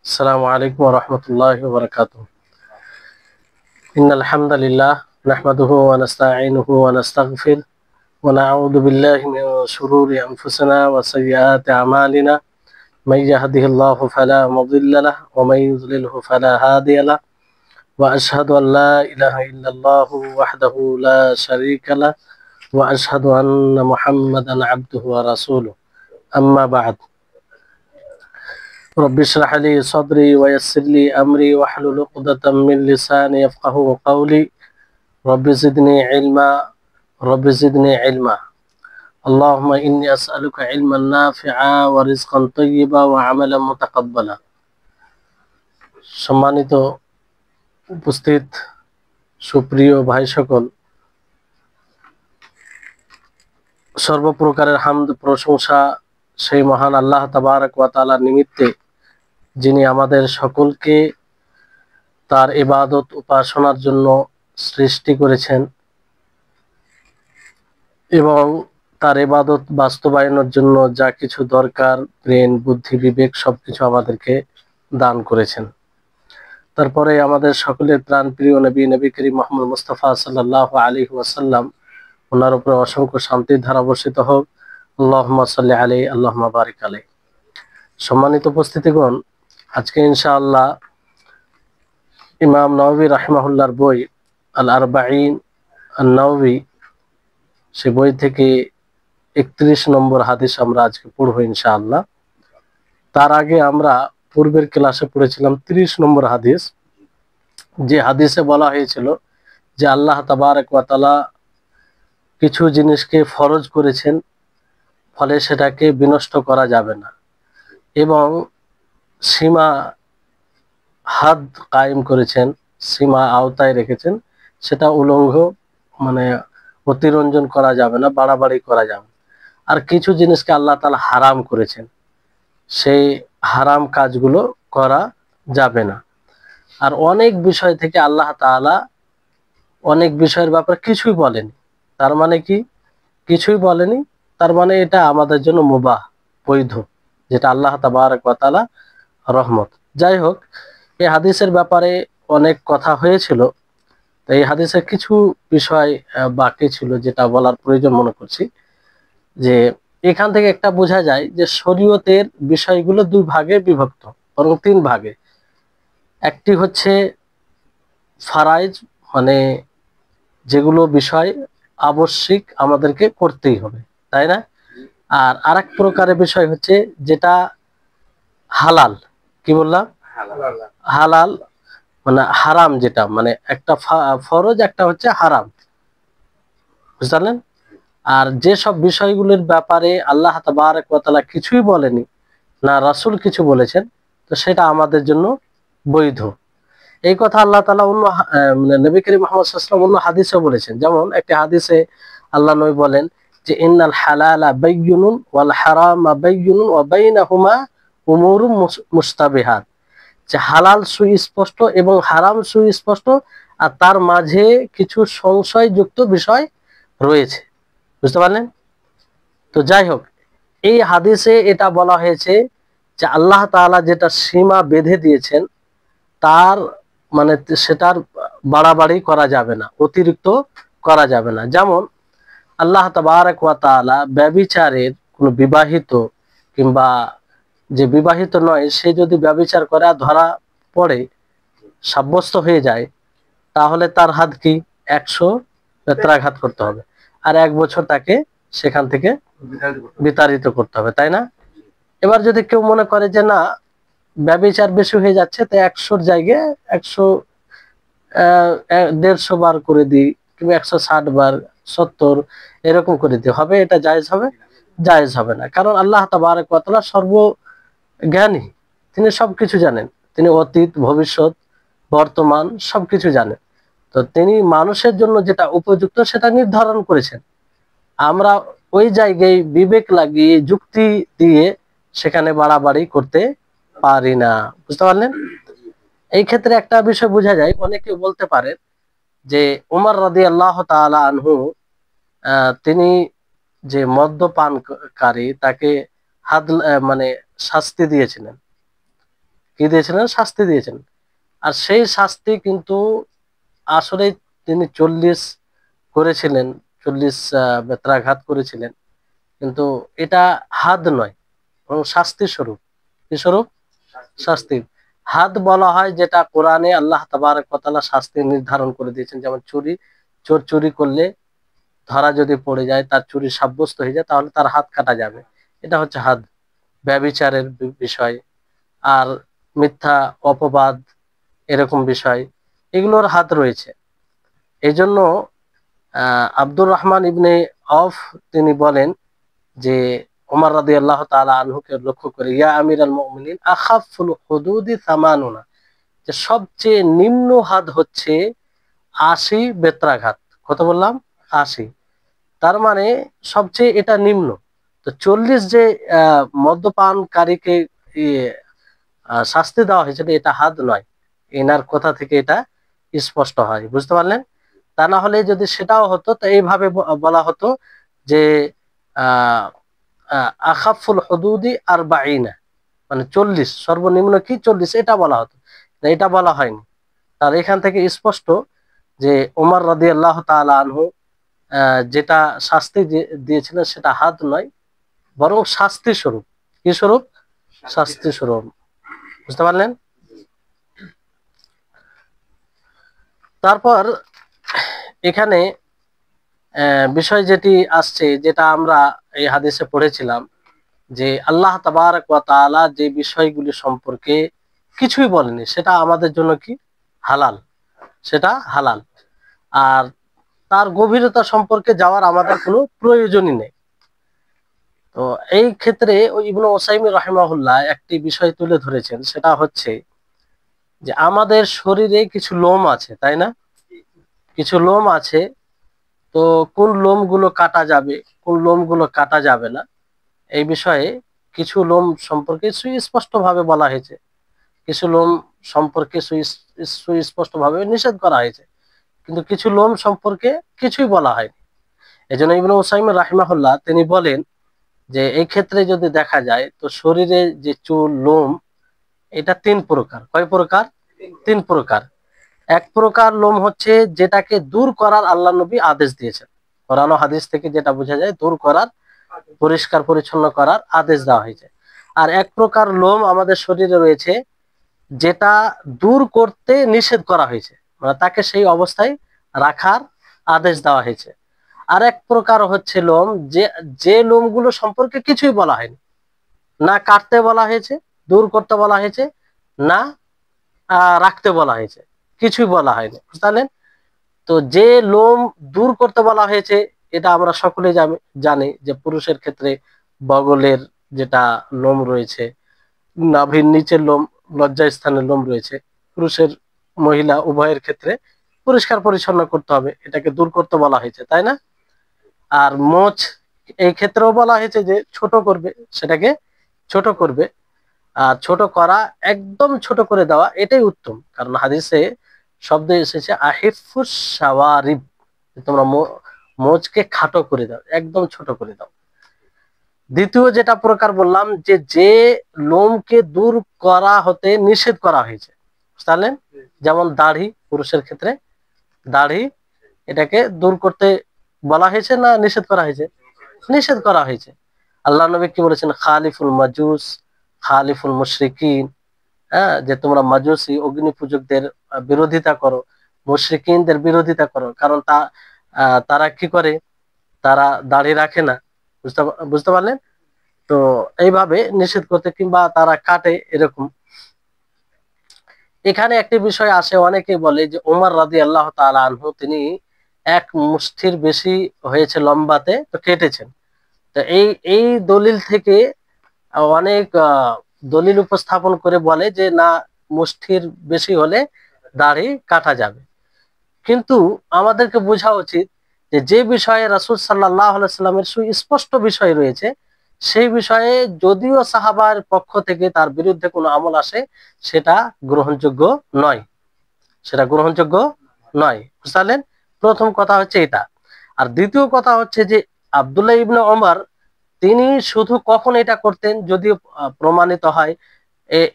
السلام عليكم ورحمة الله وبركاته. إن الحمد لله نحمده ونستعينه ونستغفر ونعوذ بالله من شرور أنفسنا وسيئات أعمالنا من يهده الله فلا مضل له ومن يضلله فلا هادي له وأشهد أن لا إله إلا الله وحده لا شريك له وأشهد أن محمدا عبده ورسوله أما بعد رب اشرح لي صدري ويسر لي أمري واحلل عقدة من لساني يفقهوا قولي رب زدني علما رب زدني علما اللهم إني أسألك علما نافعا ورزقا طيبا وعملا متقبلا। সম্মানিত উপস্থিত সুপ্রিয় ভাই সকল, সর্বপ্রকারের হামদ প্রশংসা সেই মহান আল্লাহ তাবারক ওয়া তাআলার নিমিত্তে, যিনি আমাদের সকলকে তার ইবাদত উপাসনার জন্য সৃষ্টি করেছেন এবং তার ইবাদত বাস্তবায়নের জন্য যা কিছু দরকার, ব্রেন, বুদ্ধি, বিবেক সবকিছু আমাদেরকে দান করেছেন। তারপরে আমাদের সকলের প্রাণপ্রিয় নবী করিম মুহাম্মদ মুস্তাফা সাল্লাল্লাহু আলাইহি ওয়াসাল্লাম, ওনার উপরে অসংখ্য শান্তির ধারা বর্ষিত হোক। আল্লাহুম্মা সাল্লি আলাইহি আল্লাহুম্মা বারিক আলাইহি। সম্মানিত উপস্থিতিগণ, আজকে ইনশাআল্লাহ ইমাম নাওয়াবী রাহিমাহুল্লাহর বই আল আরবাঈন আন-নাওয়াবী, সে বই থেকে 31 নম্বর হাদিস আমরা আজকে পড়বো ইনশাআল্লাহ। তার আগে আমরা পূর্বের ক্লাসে পড়েছিলাম 30 নম্বর হাদিস, যে হাদিসে বলা হয়েছিল যে আল্লাহ তাবারক ওয়া তাআলা কিছু জিনিসকে ফরজ করেছেন, ফলে সেটাকে বিনষ্ট করা যাবে না, এবং সীমা হাদ কায়েম করেছেন, সীমা আওতায় রেখেছেন, সেটা উলঙ্ঘ অতিরঞ্জন করা যাবে না, বাড়াবাড়ি করা যাবে। আর কিছু জিনিসকে আল্লাহ তাআলা হারাম করেছেন, সেই হারাম কাজগুলো করা যাবে না। আর অনেক বিষয় থেকে আল্লাহ তাআলা অনেক বিষয়ের ব্যাপারে কিছুই বলেনি। তার মানে কি? কিছুই বলেনি, তার মানে এটা আমাদের জন্য মুবাহ, বৈধ, যেটা আল্লাহ তাবারক ওয়া তাআলা রহমত। যাই হোক, এই হাদিসের ব্যাপারে অনেক কথা হয়েছিল, তো এই হাদিসের কিছু বিষয় বাকি ছিল যেটা বলার প্রয়োজন মনে করছি। যে এখান থেকে একটা বোঝা যায় যে শরীয়তের বিষয়গুলো দুই ভাগে বিভক্ত, বরং 3 ভাগে। একটি হচ্ছে ফারাইজ, মানে যেগুলো বিষয় আবশ্যিক আমাদেরকে করতেই হবে, তাই না? আর আরেক প্রকারের বিষয় হচ্ছে যেটা হালাল। কি বললাম? হালাল মানে হারাম, যেটা মানে একটা ফরজ, একটা হচ্ছে হারাম, বুঝলেন? আর যেসব বিষয়গুলোর ব্যাপারে আল্লাহ তাবারক ওয়া তাআলা কিছুই বলেনি, না রাসূল কিছু বলেছেন, তো সেটা আমাদের জন্য বৈধ। এই কথা আল্লাহ তাআলা অন্য নবী করিম মুহাম্মদ সাল্লাল্লাহু আলাইহি ওয়াসাল্লাম অন্য হাদিসে বলেছেন। যেমন একটি হাদিসে আল্লাহ নবী বলেন যে ইন্নাল হালালা বায়্যিনুন ওয়াল হারামা বায়্যিনুন ওয়া বাইনাহুমা উমুরুম মুশতাবিহাত, যে হালাল সুস্পষ্ট এবং হারাম সুস্পষ্ট, আর তার মাঝে কিছু সংশয়যুক্ত বিষয় রয়েছে। বুঝতে পারলেন? তো যাই হোক, এই হাদিসে এটা বলা হয়েছে যে আল্লাহ তাআলা যেটা সীমা বেঁধে দিয়েছেন, তার মানে সেটার বাড়াবাড়ি করা যাবে না, অতিরিক্ত করা যাবে না। যেমন আল্লাহ তাবারক ওয়া তাআলা ব্যভিচারের কোনো বিবাহিত কিংবা যে বিবাহিত নয়, সে যদি ব্যভিচার করে আর ধরা পড়ে, সাব্যস্ত হয়ে যায়, তাহলে তার হাত কি 100 বেত্রাঘাত করতে হবে, আর 1 বছর তাকে সেখান থেকে বিতাড়িত করতে হবে, তাই না? এবার যদি কেউ মনে করে যে না, ব্যভিচার বেশি হয়ে যাচ্ছে, তো 100-র জায়গায় 150 বার করে দিই, কিংবা 160 বার, 70 এরকম করে দিই, হবে এটা জায়েজ হবে? জায়েজ হবে না। কারণ আল্লাহ তাবারক ওয়া তাআলা সর্বজ্ঞানী, তিনি সবকিছু জানেন, তিনি অতীত, ভবিষ্যৎ, বর্তমান সবকিছু জানেন। তো তিনি মানুষের জন্য যেটা উপযুক্ত সেটা নির্ধারণ করেছেন। আমরা ওই জায়গায় বিবেক লাগিয়ে, যুক্তি দিয়ে সেখানে বাড়াবাড়ি করতে পারি না। বুঝতে পারলেন? এই ক্ষেত্রে একটা বিষয় বোঝা যায়, অনেকে বলতে পারে যে উমর রাদিয়াল্লাহু তাআলা আনহু, তিনি যে মদ্যপানকারী, তাকে শাস্তি দিয়েছিলেন, কি দিয়েছিলেন? শাস্তি দিয়েছেন। আর সেই শাস্তি কিন্তু আসলে তিনি 40 করেছিলেন, 40 বেত্রাঘাত করেছিলেন, কিন্তু এটা হাদ নয়, বরং শাস্তি স্বরূপ। কি স্বরূপ? শাস্তি। হাদ বলা হয় যেটা কোরআনে আল্লাহ তাবারক ওয়া তাআলা শাস্তি নির্ধারণ করে দিয়েছেন। যেমন চোর চুরি করলে ধরা যদি পড়ে যায়, তার চুরি সাব্যস্ত হয়ে যায়, তাহলে তার হাত কাটা যাবে। এটা হচ্ছে হাদ। ব্যভিচারের বিষয়, আর মিথ্যা অপবাদ, এরকম বিষয়, এগুলোর হাত রয়েছে। এই জন্য আব্দুর রহমান ইবনে আওফ তিনি বলেন যে ওমর রাদিয়াল্লাহু তাআলা আনহুকে লক্ষ্য করে, ইয়া আমিরাল মুমিনিন আখাফুল হুদুদি সামানুনা, যে সবচেয়ে নিম্ন হাদ হচ্ছে 80 বেত্রাঘাত। কত বললাম? 80। তার মানে সবচেয়ে এটা নিম্ন। তো 40 যে মদ্যপানকারীকে শাস্তি দেওয়া হয়েছিল, এটা হাদ নয়। এনার কথা থেকে এটা স্পষ্ট হয়, বুঝতে পারলেন? তা না হলে যদি সেটাও হতো, তো এইভাবে বলা হতো যে আখাফুল হুদুদি আরবাঈনা, মানে 40, সর্বনিম্ন কি 40, এটা বলা হতো। এটা বলা হয়নি। তার এখান থেকে স্পষ্ট যে ওমর রাদিয়াল্লাহু তাআলা আনহু যেটা শাস্তি দিয়েছিলেন সেটা হাদ নয়, বরং শাস্তি স্বরূপ। কি স্বরূপ? শাস্তি স্বরূপ। বুঝতে পারলেন? তারপর এখানে বিষয় যেটি আসছে, যেটা আমরা এই হাদিসে পড়েছিলাম, যে আল্লাহ তাবারক ওয়া তাআলা যে বিষয়গুলি সম্পর্কে কিছুই বলেনি, সেটা আমাদের জন্য কি? হালাল। সেটা হালাল। আর তার গভীরতা সম্পর্কে যাওয়ার আমাদের কোনো প্রয়োজনই নেই। তো এই ক্ষেত্রে ওই ইবনে উসাইমিন রাহিমাহুল্লাহ একটি বিষয় তুলে ধরেছেন, সেটা হচ্ছে যে আমাদের শরীরে কিছু লোম আছে, তাই না? কিছু লোম আছে। তো কোন লোমগুলো কাটা যাবে, কোন লোমগুলো কাটা যাবে না, এই বিষয়ে কিছু লোম সম্পর্কে সুস্পষ্ট ভাবে বলা হয়েছে, কিছু লোম সম্পর্কে সুস্পষ্ট ভাবে নিষেধ করা হয়েছে, কিন্তু কিছু লোম সম্পর্কে কিছুই বলা হয়নি। এই জন্য ইবনে উসাইমিন রাহিমাহুল্লাহ তিনি বলেন যে এই ক্ষেত্রে যদি দেখা যায়, তো শরীরে যে চুল, লোম, এটা 3 প্রকার। কয় প্রকার? 3 প্রকার। এক প্রকার লোম হচ্ছে যেটাকে দূর করার আল্লাহ নবী আদেশ দিয়েছেন। কোরআন ও হাদিস থেকে যেটা বোঝা যায়, দূর করার, পরিষ্কার পরিচ্ছন্ন করার আদেশ দেওয়া হয়েছে। আর এক প্রকার লোম আমাদের শরীরে রয়েছে যেটা দূর করতে নিষেধ করা হয়েছে, মানে তাকে সেই অবস্থায় রাখার আদেশ দেওয়া হয়েছে। আর এক প্রকার হচ্ছে লোম, যে যে লোমগুলো সম্পর্কে কিছুই বলা হয়নি, না কাটতে বলা হয়েছে, দূর করতে বলা হয়েছে, না রাখতে বলা হয়েছে, কিছুই বলা হয়নি, বুঝলেন? তো যে লোম দূর করতে বলা হয়েছে, এটা আমরা সকলে জানি যে পুরুষের ক্ষেত্রে বগলের যেটা লোম রয়েছে, নাভির নিচের লোম, লজ্জাস্থানের লোম রয়েছে, পুরুষের মহিলা উভয়ের ক্ষেত্রে পরিষ্কার পরিচ্ছন্ন করতে হবে, এটাকে দূর করতে বলা হয়েছে, তাই না? আর মোচ, এই ক্ষেত্রেও বলা হয়েছে যে ছোট করবে, সেটাকে ছোট করবে। আর ছোট করা, একদম ছোট করে দেওয়া, এটাই উত্তম। কারণ হাদিসে শব্দ এসেছে আহিফুস শাওয়ারিব, তোমরা মোচকে খাটো করে দাও, একদম ছোট করে দাও। দ্বিতীয় যেটা প্রকার বললাম, যে যে লোমকে দূর করা হতে নিষেধ করা হয়েছে, বুঝলেন? যেমন দাড়ি, পুরুষের ক্ষেত্রে দাড়ি, এটাকে দূর করতে বলা হয়েছে না নিষেধ করা হয়েছে? নিষেধ করা হয়েছে। আল্লাহ নবী কি বলেছেন? খালিফুল মাজুস, খালিফুল মুশরিকিন, হ্যাঁ, যে তোমরা মাজুসি অগ্নি পূজকদের বিরোধিতা করো, মুশরিকিনদের বিরোধিতা করো, কারণ তারা কি করে? তারা দাড়ি রাখে না। বুঝতে বুঝতে পারলেন? তো এইভাবে নিষেধ করতে, কিংবা তারা কাটে, এরকম। এখানে একটি বিষয় আসে, অনেকে বলে যে ওমর রাদিয়াল্লাহু তাআলা আনহু তিনি এক মুষ্টির বেশি হয়েছে লম্বাতে, তো কেটেছেন। তো এই এই দলিল থেকে অনেক দলিল উপস্থাপন করে বলে যে না, মুষ্টির বেশি হলে দাড়ি কাটা যাবে। কিন্তু আমাদেরকে বোঝা উচিত যে যে বিষয়ে রাসূল সাল্লাল্লাহু আলাইহি সাল্লামের সুস্পষ্ট বিষয় রয়েছে, সেই বিষয়ে যদিও সাহাবার পক্ষ থেকে তার বিরুদ্ধে কোনো আমল আসে, সেটা গ্রহণযোগ্য নয়, সেটা গ্রহণযোগ্য নয়, বুঝলেন? প্রথম কথা হচ্ছে এটা। আর দ্বিতীয় কথা হচ্ছে যে আব্দুল্লাহ ইবনে ওমর তিনি শুধু কখন এটা করতেন, যদিও প্রমাণিত হয়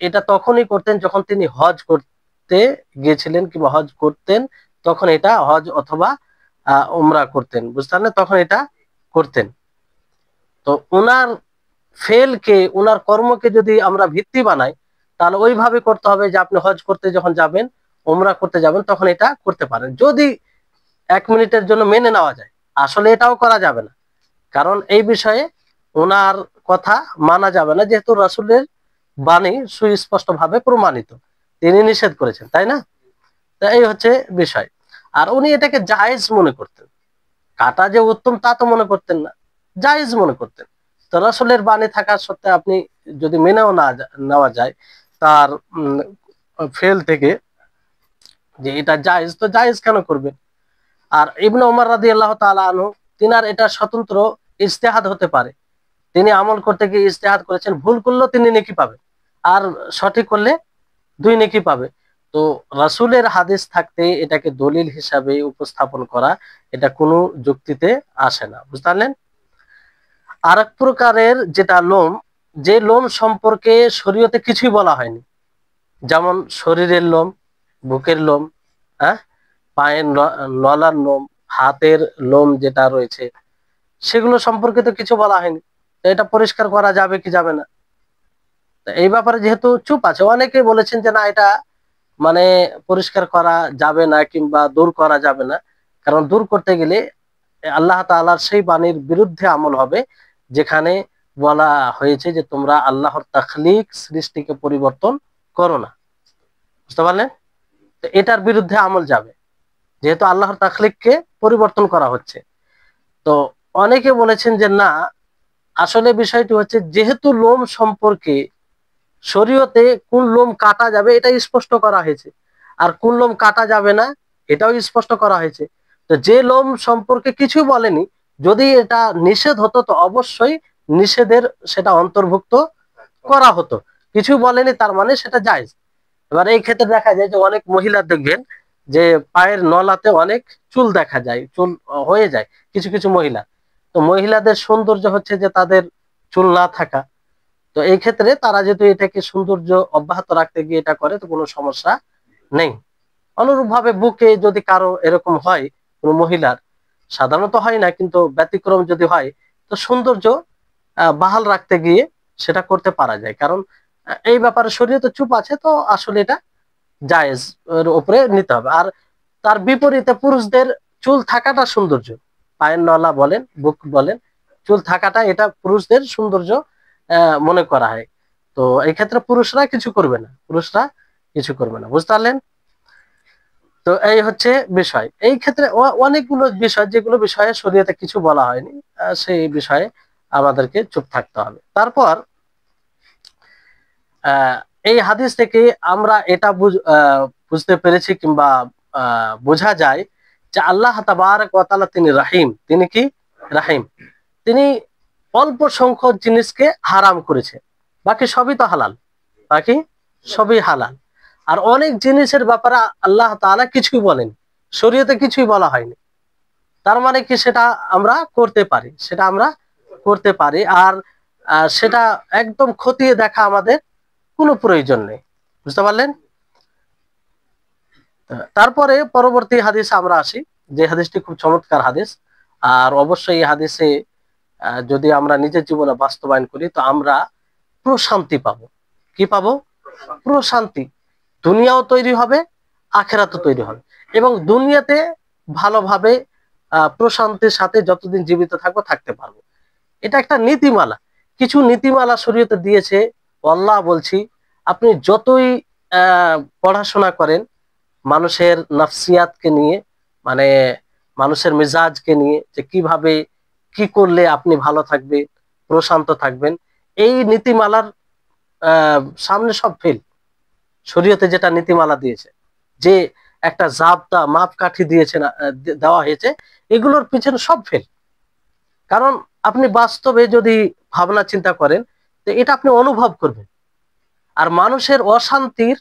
এটা তখনই করতেন যখন তিনি হজ করতে গিয়েছিলেন কিংবা হজ করতেন, তখন এটা হজ অথবা উমরা করতেন, বুঝতে পারলেন, তখন এটা করতেন। তো উনার ফেলকে, উনার কর্মকে যদি আমরা ভিত্তি বানাই, তাহলে ওইভাবে করতে হবে যে আপনি হজ করতে যখন যাবেন, উমরা করতে যাবেন, তখন এটা করতে পারেন, যদি 1 মিনিটের জন্য মেনে নেওয়া যায়। আসলে এটাও করা যাবে না, কারণ এই বিষয়ে ওনার কথা মানা যাবে না, যেহেতু রাসূলের বাণী সুস্পষ্ট ভাবে প্রমাণিত, তিনি নিষেধ করেছেন, তাই না? তো এই হচ্ছে বিষয়। আর উনি এটাকে জায়েজ মনে করতেন, কাটা যে উত্তম তা তো মনে করতেন না, জায়েজ মনে করতেন। তো রাসূলের বাণী থাকা সত্ত্বে আপনি যদি মেনেও না নেওয়া যায় তার ফেল থেকে যে এটা জায়েজ, তো জায়েজ কেন করবেন? আর ইবনে ওমর রাদিয়াল্লাহু তাআলা আনহু, তিনার এটা স্বতন্ত্র ইজতিহাদ হতে পারে, তিনি আমল করতে গিয়ে ইজতিহাদ করেছেন, ভুল করলেও তিনি নেকি পাবেন, আর সঠিক করলে 2 নেকি পাবে। তো রাসূলের হাদিস থাকতে এটাকে দলিল হিসাবে উপস্থাপন করা, এটা কোনো যুক্তিতে আসে না, বুঝতে পারলেন? আর এক প্রকারের যেটা লোম, যে লোম সম্পর্কে শরীয়তে কিছুই বলা হয়নি, যেমন শরীরের লোম, বুকের লোম, হ্যাঁ, পায়ের নলার লোম, হাতের লোম যেটা রয়েছে, সেগুলো সম্পর্কে তো কিছু বলা হয়নি। তো এটা পরিষ্কার করা যাবে কি যাবে না, এই ব্যাপারে যেহেতু চুপ আছে, অনেকে বলেছেন যে না, এটা মানে পরিষ্কার করা যাবে না কিংবা দূর করা যাবে না, কারণ দূর করতে গেলে আল্লাহ তাআলার সেই বাণীর বিরুদ্ধে আমল হবে, যেখানে বলা হয়েছে যে তোমরা আল্লাহর তাখলিক, সৃষ্টিকে পরিবর্তন করো না, বুঝতে পারলেন? তো এটার বিরুদ্ধে আমল যাবে, যেহেতু আল্লাহর তাখলিককে পরিবর্তন করা হচ্ছে। তো অনেকে বলেছেন যে না, আসলে বিষয়টি হচ্ছে, যেহেতু লোম সম্পর্কে শরীয়তে কোন লোম কাটা যাবে এটা স্পষ্ট করা হয়েছে, আর কোন লোম কাটা যাবে না এটাও স্পষ্ট করা হয়েছে। তো যে লোম সম্পর্কে কিছু বলেনি, যদি এটা নিষেধ হতো তো অবশ্যই নিষেধের সেটা অন্তর্ভুক্ত করা হতো, কিছু বলেনি তার মানে সেটা জায়েজ। এবার এই ক্ষেত্রে দেখা যায় যে অনেক মহিলা দেখবেন যে পায়ের নলাতে অনেক চুল দেখা যায়, চুল হয়ে যায় কিছু কিছু মহিলা। তো মহিলাদের সৌন্দর্য হচ্ছে যে তাদের চুল না থাকা। তো এই ক্ষেত্রে তারা যদি এটাকে সৌন্দর্য অব্যাহত রাখতে গিয়ে এটা করে তো কোনো সমস্যা নেই। অনুরূপ ভাবে বুকে যদি কারো এরকম হয়, কোনো মহিলার, সাধারণত হয় না কিন্তু ব্যতিক্রম যদি হয়, তো সৌন্দর্য বাহাল রাখতে গিয়ে সেটা করতে পারা যায়, কারণ এই ব্যাপারে শরীয়তে চুপ আছে, তো আসলে এটা জায়েজ এর উপরে নিতে হবে। আর তার বিপরীতে পুরুষদের চুল থাকাটা সৌন্দর্য, পায়ের নলা বলেন, বুক বলেন, চুল থাকাটা এটা পুরুষদের সৌন্দর্য মনে করা হয়। তো এই ক্ষেত্রে পুরুষরা কিছু করবে না, পুরুষরা কিছু করবে না, বুঝতে পারলেন? তো এই হচ্ছে বিষয়। এই ক্ষেত্রে অনেকগুলো বিষয়, যেগুলো বিষয়ে শরীয়তে কিছু বলা হয়নি, সেই বিষয়ে আমাদেরকে চুপ থাকতে হবে। তারপর আহ এই হাদিস থেকে আমরা এটা বুঝতে পেরেছি কিংবা বোঝা যায় যে আল্লাহ তাবারক ওয়া তাআলা তিনি রাহিম, তিনি কি রাহিম, তিনি অল্প সংখ্যক জিনিসকে হারাম করেছে, বাকি সবই তো হালাল, বাকি সবই হালাল। আর অনেক জিনিসের ব্যাপারে আল্লাহ তাআলা কিছুই বলেন, শরীয়তে কিছুই বলা হয়নি, তার মানে কি সেটা আমরা করতে পারি, সেটা আমরা করতে পারি। আর সেটা একদম খতিয়ে দেখা আমাদের কোনো প্রয়োজন নেই, বুঝতে পারলেন? তারপরে পরবর্তী হাদিস আমরা আসি, যে হাদিসটি খুব চমৎকার হাদিস। আর অবশ্যই এই হাদিসে যদি আমরা নিজের জীবনে বাস্তবায়ন করি তো আমরা প্রশান্তি পাবো। কি পাবো? প্রশান্তি। দুনিয়াও তৈরি হবে, আখেরাতও তৈরি হবে, এবং দুনিয়াতে ভালোভাবে প্রশান্তির সাথে যতদিন জীবিত থাকবো থাকতে পারবো। এটা একটা নীতিমালা, কিছু নীতিমালা শরীয়তে দিয়েছে। আল্লাহ বলছি, আপনি যতই পড়াশোনা করেন মানুষের নফসিয়াতকে নিয়ে, মানে মানুষের মেজাজকে নিয়ে, যে কিভাবে কি করলে আপনি ভালো থাকবেন, প্রশান্ত থাকবেন, এই নীতিমালার সামনে সব ফেল। শরীয়তে যেটা নীতিমালা দিয়েছে, যে একটা জাবতা মাপকাঠি দিয়েছে না, দেওয়া হয়েছে, এগুলোর পিছনে সব ফেল। কারণ আপনি বাস্তবে যদি ভাবনা চিন্তা করেন তো এটা আপনি অনুভব করবেন। আর মানুষের অশান্তির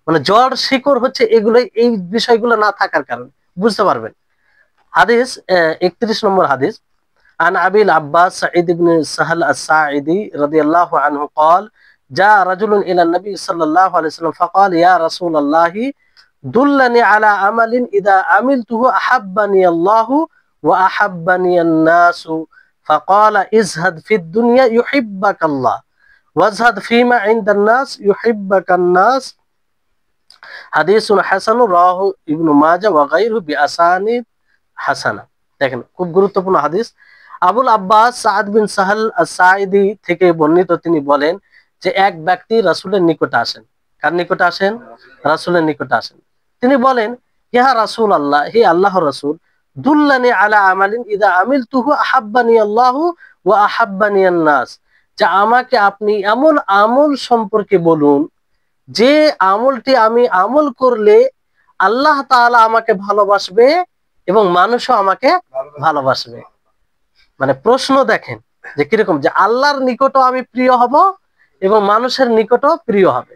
মানে জড় শিকড় হচ্ছে এগুলো, এই বিষয়গুলো না থাকার কারণে, বুঝতে পারবেন? হাদিস 31 নম্বর হাদিস, عن أبي العباس سعيد بن سهل الساعدي رضي الله عنه قال যা রাজুলুন ইলা নবী সাল্লাল্লাহু আলাইহি ওয়াসাল্লাম ফাকাল ইয়া রাসূলুল্লাহি দুল্লানি আলা আমালিন ইদা আমিলতুহু আহাব্বানি আল্লাহু ওয়া আহাব্বানি আন-নাসু ফাকালা ইজহাদ ফিদ দুনিয়া ইউহিব্বাকাল্লাহ ওয়াজহাদ ফিমা ইনদান নাস ইউহিব্বাকান নাস। হাদিসুন হাসান রাওয়াহু ইবনু মাজাহ ওয়া গায়রুহু বিআসানিদ হাসানা। দেখেন খুব গুরুত্বপূর্ণ হাদিস। আবুল আব্বাস সাদ বিন সাহল আস-সাঈদি থেকে বর্ণিত, তিনি বলেন যে এক ব্যক্তি রাসূলের নিকটে আসেন। কার নিকটে আসেন? রাসূলের নিকটে আসেন। তিনি বলেন, ইয়া রাসূলুল্লাহ, হে আল্লাহর রাসূল, দুল্লানি আলা আমালিন ইদা আমিলতুহু আহাব্বানি আল্লাহু ওয়া আহাব্বানি আন-নাস, যে আমাকে আপনি এমন আমল সম্পর্কে বলুন যে আমলটি আমি আমল করলে আল্লাহ তাআলা আমাকে ভালোবাসবে এবং মানুষও আমাকে ভালোবাসবে। মানে প্রশ্ন দেখেন যে কিরকম, যে আল্লাহর নিকটও আমি প্রিয় হব এবং মানুষের নিকটও প্রিয় হবে।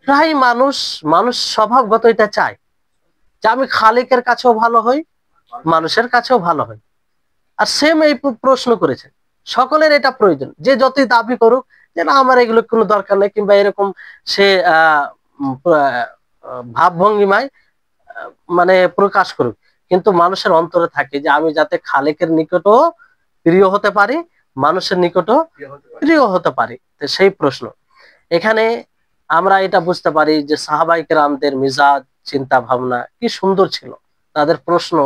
প্রায় মানুষ স্বভাবগত এটা চায় যে আমি খালিকের কাছেও ভালো হই, মানুষের কাছেও ভালো হই। আর সেম এই প্রশ্ন করেছেন, সকলের এটা প্রয়োজন, যে যতই দাবি করুক যে না আমার এগুলো কোনো দরকার নেই, কিংবা এরকম সে ভাবভঙ্গিমায় মানে প্রকাশ করুক, কিন্তু মানুষের অন্তরে থাকে যে আমি যাতে খালেকের নিকটও প্রিয় হতে পারি, মানুষের নিকটও প্রিয় হতে পারি। তো সেই প্রশ্ন এখানে আমরা এটা বুঝতে পারি যে সাহাবায়ে কেরামদের মিজাজ, চিন্তা ভাবনা কি সুন্দর ছিল, তাদের প্রশ্ন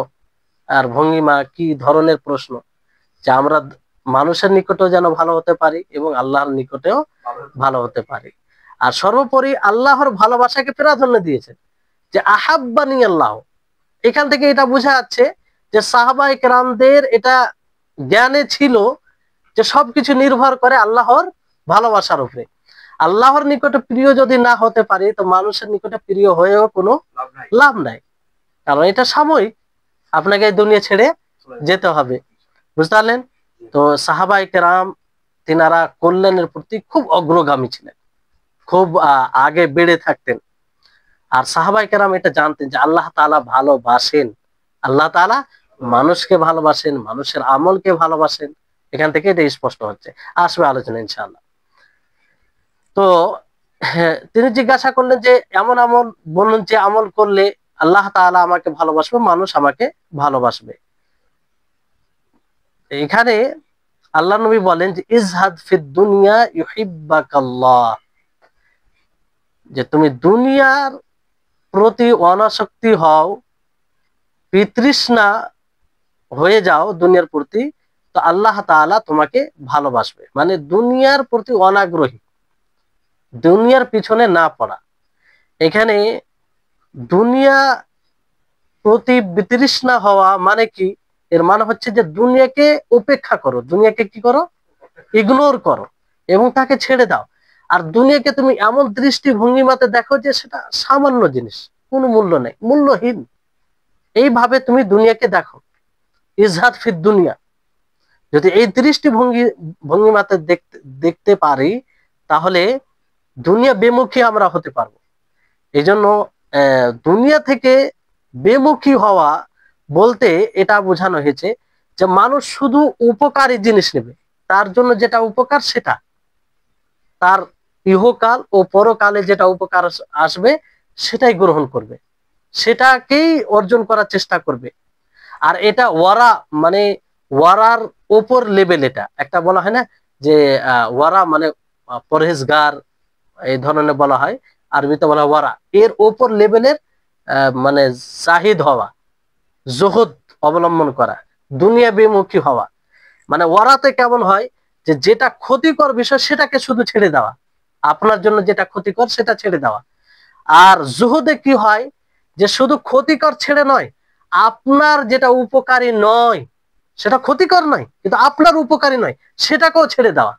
আর ভঙ্গিমা কি ধরনের প্রশ্ন, যে আমরা মানুষের নিকটেও যেন ভালো হতে পারি এবং আল্লাহর নিকটেও ভালো হতে পারি। আর সর্বোপরি আল্লাহর ভালোবাসাকে প্রাধান্য দিয়েছেন, যে আহাব্বানি আল্লাহ। এখান থেকে এটা বোঝা যাচ্ছে যে সাহাবায়ে কেরামদের এটা জ্ঞানে ছিল যে সবকিছু নির্ভর করে আল্লাহর ভালোবাসার উপরে। আল্লাহর নিকটে প্রিয় যদি না হতে পারি, তো মানুষের নিকটে প্রিয় হয়েও কোনো লাভ নাই, কারণ এটা সাময়িক, আপনাকে এই দুনিয়া ছেড়ে যেতে হবে। বুঝতে পারলেন? তো সাহাবায়ে কেরাম তিনারা কল্যাণের প্রতি খুব অগ্রগামী ছিলেন, খুব আগে বেড়ে থাকতেন। আর সাহাবায়ে কেরাম এটা জানতেন যে আল্লাহ তাআলা ভালোবাসেন, আল্লাহ তাআলা মানুষকে ভালোবাসেন, মানুষের আমলকে ভালোবাসেন। এখান থেকে এটা স্পষ্ট হচ্ছে, আসবে আলোচনা ইনশাআল্লাহ। তো তিনি জিজ্ঞাসা করলেন যে এমন আমল বলুন যে আমল করলে আল্লাহ তাআলা আমাকে ভালোবাসবে, মানুষ আমাকে ভালোবাসবে। এখানে আল্লাহ নবী বলেন যে ইজহাদ ফিদ দুনিয়া ইউহিব্বাকাল্লাহ, যে তুমি দুনিয়ার প্রতি অনাসক্তি হও, বিতৃষ্ণা হয়ে যাও দুনিয়ার প্রতি, তো আল্লাহ তাআলা তোমাকে ভালোবাসবে। মানে দুনিয়ার প্রতি অনাগ্রহী, দুনিয়ার পিছনে না পড়া। এখানে দুনিয়া প্রতি বিতৃষ্ণা হওয়া মানে কি? এর মানে হচ্ছে যে দুনিয়াকে উপেক্ষা করো, দুনিয়াকে কি করো? ইগনোর করো এবং তাকে ছেড়ে দাও। আর দুনিয়াকে তুমি এমন দৃষ্টিভঙ্গিমাতে দেখো যে সেটা সামান্য জিনিস, কোনো মূল্য নেই, মূল্যহীন। এইভাবে তুমি দুনিয়াকে দেখো। ইজহাদ ফিদ দুনিয়া, যদি এই ভঙ্গিমাতে দেখতে পারি, তাহলে দুনিয়া বিমুখী আমরা হতে পারবো। এই জন্য দুনিয়া থেকে বেমুখী হওয়া বলতে এটা বোঝানো হয়েছে যে মানুষ শুধু উপকারী জিনিস নেবে, তার জন্য যেটা উপকার সেটা, তার ইহকাল ও পরকালে যেটা উপকার আসবে সেটাই গ্রহণ করবে, সেটাকেই অর্জন করার চেষ্টা করবে। আর এটা ওয়ারা, মানে ওয়ারার ওপর লেভেল, এটা একটা বলা হয় না যে ওয়ারা মানে পরহেজগার, এই ধরনের বলা হয়, আরবিতে বলা হয় ওয়ারা। এর ওপর লেভেলের মানে জাহিদ হওয়া, জুহুদ অবলম্বন করা, দুনিয়া বিমুখী হওয়া। মানে ওয়ারাতে কেমন হয় যে যেটা ক্ষতিকর বিষয় সেটাকে শুধু ছেড়ে দেওয়া, আপনার জন্য যেটা ক্ষতিকর সেটা ছেড়ে দেওয়া। আর জুহুদে কি হয় যে শুধু ক্ষতিকর ছেড়ে নয়, আপনার যেটা উপকারী নয়, সেটা ক্ষতিকর নয় কিন্তু আপনার উপকারী নয়, সেটাকেও ছেড়ে দেওয়া।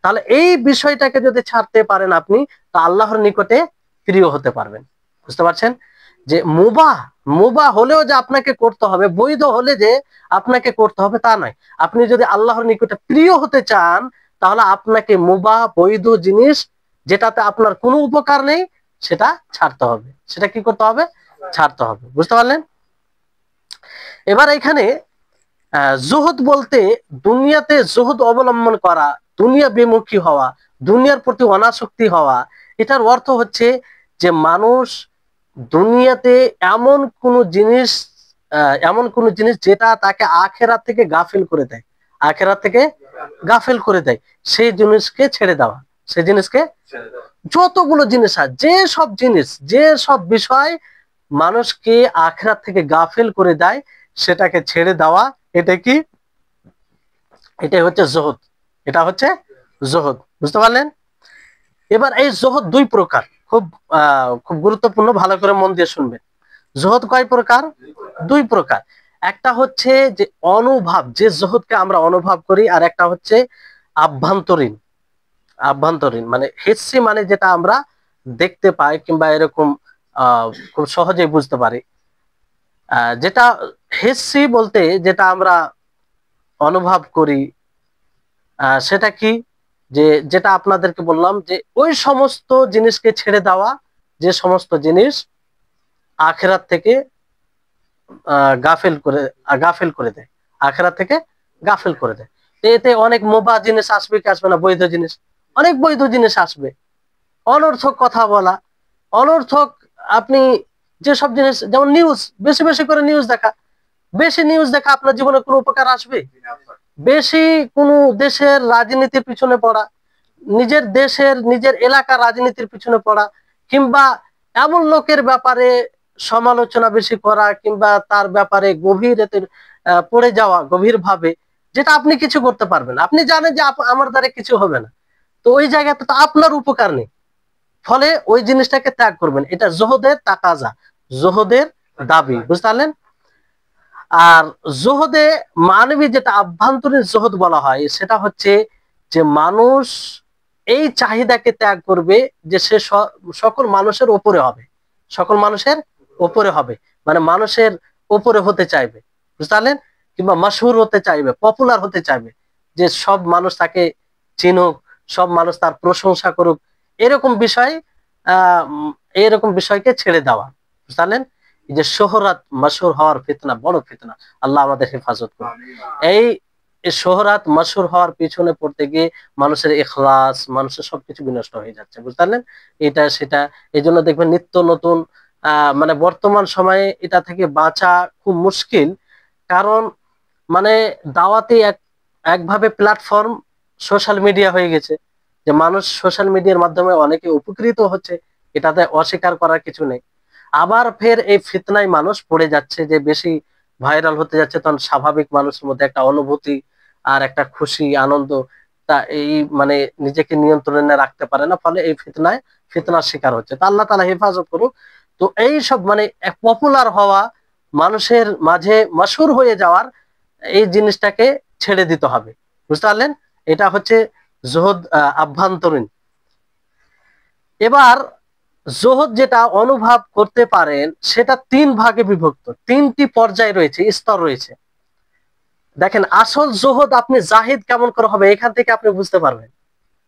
তাহলে এই বিষয়টাকে যদি ছাড়তে পারেন আপনি, তা আল্লাহর নিকটে প্রিয় হতে পারবেন। বুঝতে পারছেন? যে মুবাহ হলেও যে আপনাকে করতে হবে, বৈধ হলে যে আপনাকে করতে হবে তা নয়। আপনি যদি আল্লাহর নিকটে প্রিয় হতে চান, তাহলে আপনাকে মুবাহ বৈধ জিনিস যেটাতে আপনার কোনো উপকার নেই সেটা ছাড়তে হবে। সেটা কি করতে হবে? ছাড়তে হবে। বুঝতে পারলেন? এবার এখানে জুহুদ বলতে দুনিয়াতে জুহুদ অবলম্বন করা, দুনিয়া বিমুখী হওয়া, দুনিয়ার প্রতি অনাসক্তি হওয়া, এটার অর্থ হচ্ছে যে মানুষ দুনিয়াতে এমন কোন জিনিস যেটা তাকে আখেরাত থেকে গাফিল করে দেয়, আখেরাত থেকে গাফিল করে দেয়, সেই জিনিসকে ছেড়ে দেওয়া। সেই জিনিসকে, যতগুলো জিনিস আছে, যে সব বিষয় মানুষকে আখেরাত থেকে গাফিল করে দেয়, সেটাকে ছেড়ে দেওয়া। এটা কি? এটাই হচ্ছে জোহদ। এটা হচ্ছে জোহদ। বুঝতে পারলেন? এবার এই জোহদ দুই প্রকার, খুব গুরুত্বপূর্ণ, ভালো করে মন দিয়ে শুনবেন। জোহদ কয় প্রকার? দুই প্রকার। একটা হচ্ছে যে অনুভব, যে জোহদকে আমরা অনুভব করি, আর একটা হচ্ছে আভ্যন্তরীণ। আভ্যন্তরীণ মানে হিস্সি, মানে যেটা আমরা দেখতে পাই কিংবা এরকম খুব সহজেই বুঝতে পারি। যেটা হিস্সি বলতে যেটা আমরা অনুভব করি, সেটা কি? যেটা আপনাদেরকে বললাম, যে ওই সমস্ত জিনিসকে ছেড়ে দেওয়া, যে সমস্ত জিনিস আখেরাত থেকে গাফিল করে দেয়, আখেরাত থেকে গাফিল করে দেয়। এতে অনেক মুবাহ জিনিস আসবে কি আসবে না? বৈধ জিনিস, অনেক বৈধ জিনিস আসবে। অনর্থক কথা বলা, অনর্থক, আপনি যেসব জিনিস, যেমন নিউজ, বেশি বেশি করে নিউজ দেখা, বেশি নিউজ দেখা আপনার জীবনে কোনো উপকার আসবে? বেশি কোনো দেশের রাজনীতির পিছনে পড়া, নিজের দেশের নিজের এলাকার রাজনীতির পিছনে পড়া, কিংবা এমন লোকের ব্যাপারে সমালোচনা বেশি করা, কিংবা তার ব্যাপারে গভীর পড়ে যাওয়া গভীর ভাবে, যেটা আপনি কিছু করতে পারবেন না। আপনি জানেন যে আমার দ্বারা কিছু হবে না, তো ওই জায়গাতে তো আপনার উপকার নেই, ফলে ওই জিনিসটাকে ত্যাগ করবেন। এটা জোহদের তাকাজা, জোহদের দাবি। বুঝতে পারলেন? আর জোহদে মানবী, যেটা আভ্যন্তরীণ জোহদ বলা হয়, সেটা হচ্ছে যে মানুষ এই চাহিদাকে ত্যাগ করবে যে সে সকল মানুষের ওপরে হবে, সকল মানুষের ওপরে হবে, মানে মানুষের ওপরে হতে চাইবে। বুঝতে পারলেন? কিংবা মাশহুর হতে চাইবে, পপুলার হতে চাইবে, যে সব মানুষ তাকে চিনুক, সব মানুষ তার প্রশংসা করুক, এরকম বিষয়, এরকম বিষয়কে ছেড়ে দেওয়া। বুঝতে পারলেন? এই যে শোহরাত, মাশহুর হওয়ার ফিতনা বড় ফিতনা, আল্লাহ আমাদের হেফাজত করুন। এই শোহরাত, মাশহুর হওয়ার পিছনে পড়তে গিয়ে মানুষের ইখলাস, মানুষের সবকিছু বিনষ্ট হয়ে যাচ্ছে। বুঝতে পারলেন? এটা সেটা, এই জন্য দেখবেন নিত্য নতুন, মানে বর্তমান সময়ে এটা থেকে বাঁচা খুব মুশকিল। কারণ মানে দাওয়াতি একভাবে প্ল্যাটফর্ম সোশ্যাল মিডিয়া হয়ে গেছে, যে মানুষ সোশ্যাল মিডিয়ার মাধ্যমে অনেকে উপকৃত হচ্ছে, এটাতে অস্বীকার করার কিছু নেই। আবার ফের এই ফিতনায় মানুষ পড়ে যাচ্ছে, যে বেশি ভাইরাল হতে যাচ্ছে, তখন স্বাভাবিক মানুষের মধ্যে একটা অনুভূতি আর একটা খুশি আনন্দ, তা এই মানে নিজেকে নিয়ন্ত্রণে রাখতে পারে না, ফলে এই ফিতনার শিকার হচ্ছে। তা আল্লাহ তাআলা হেফাজত করুক। তো এই সব মানে পপুলার হওয়া, মানুষের মাঝে মাশহুর হয়ে যাওয়ার, এই জিনিসটাকে ছেড়ে দিতে হবে। বুঝতে পারলেন? এটা হচ্ছে জোহদ আভ্যন্তরীণ। এবার জোহদ যেটা অনুভব করতে পারেন, সেটা তিন ভাগে বিভক্ত, তিনটি পর্যায় রয়েছে, স্তর রয়েছে। দেখেন, আসল জোহদ আপনি জাহিদ কেমন করে হবে, এখান থেকে আপনি বুঝতে পারবেন।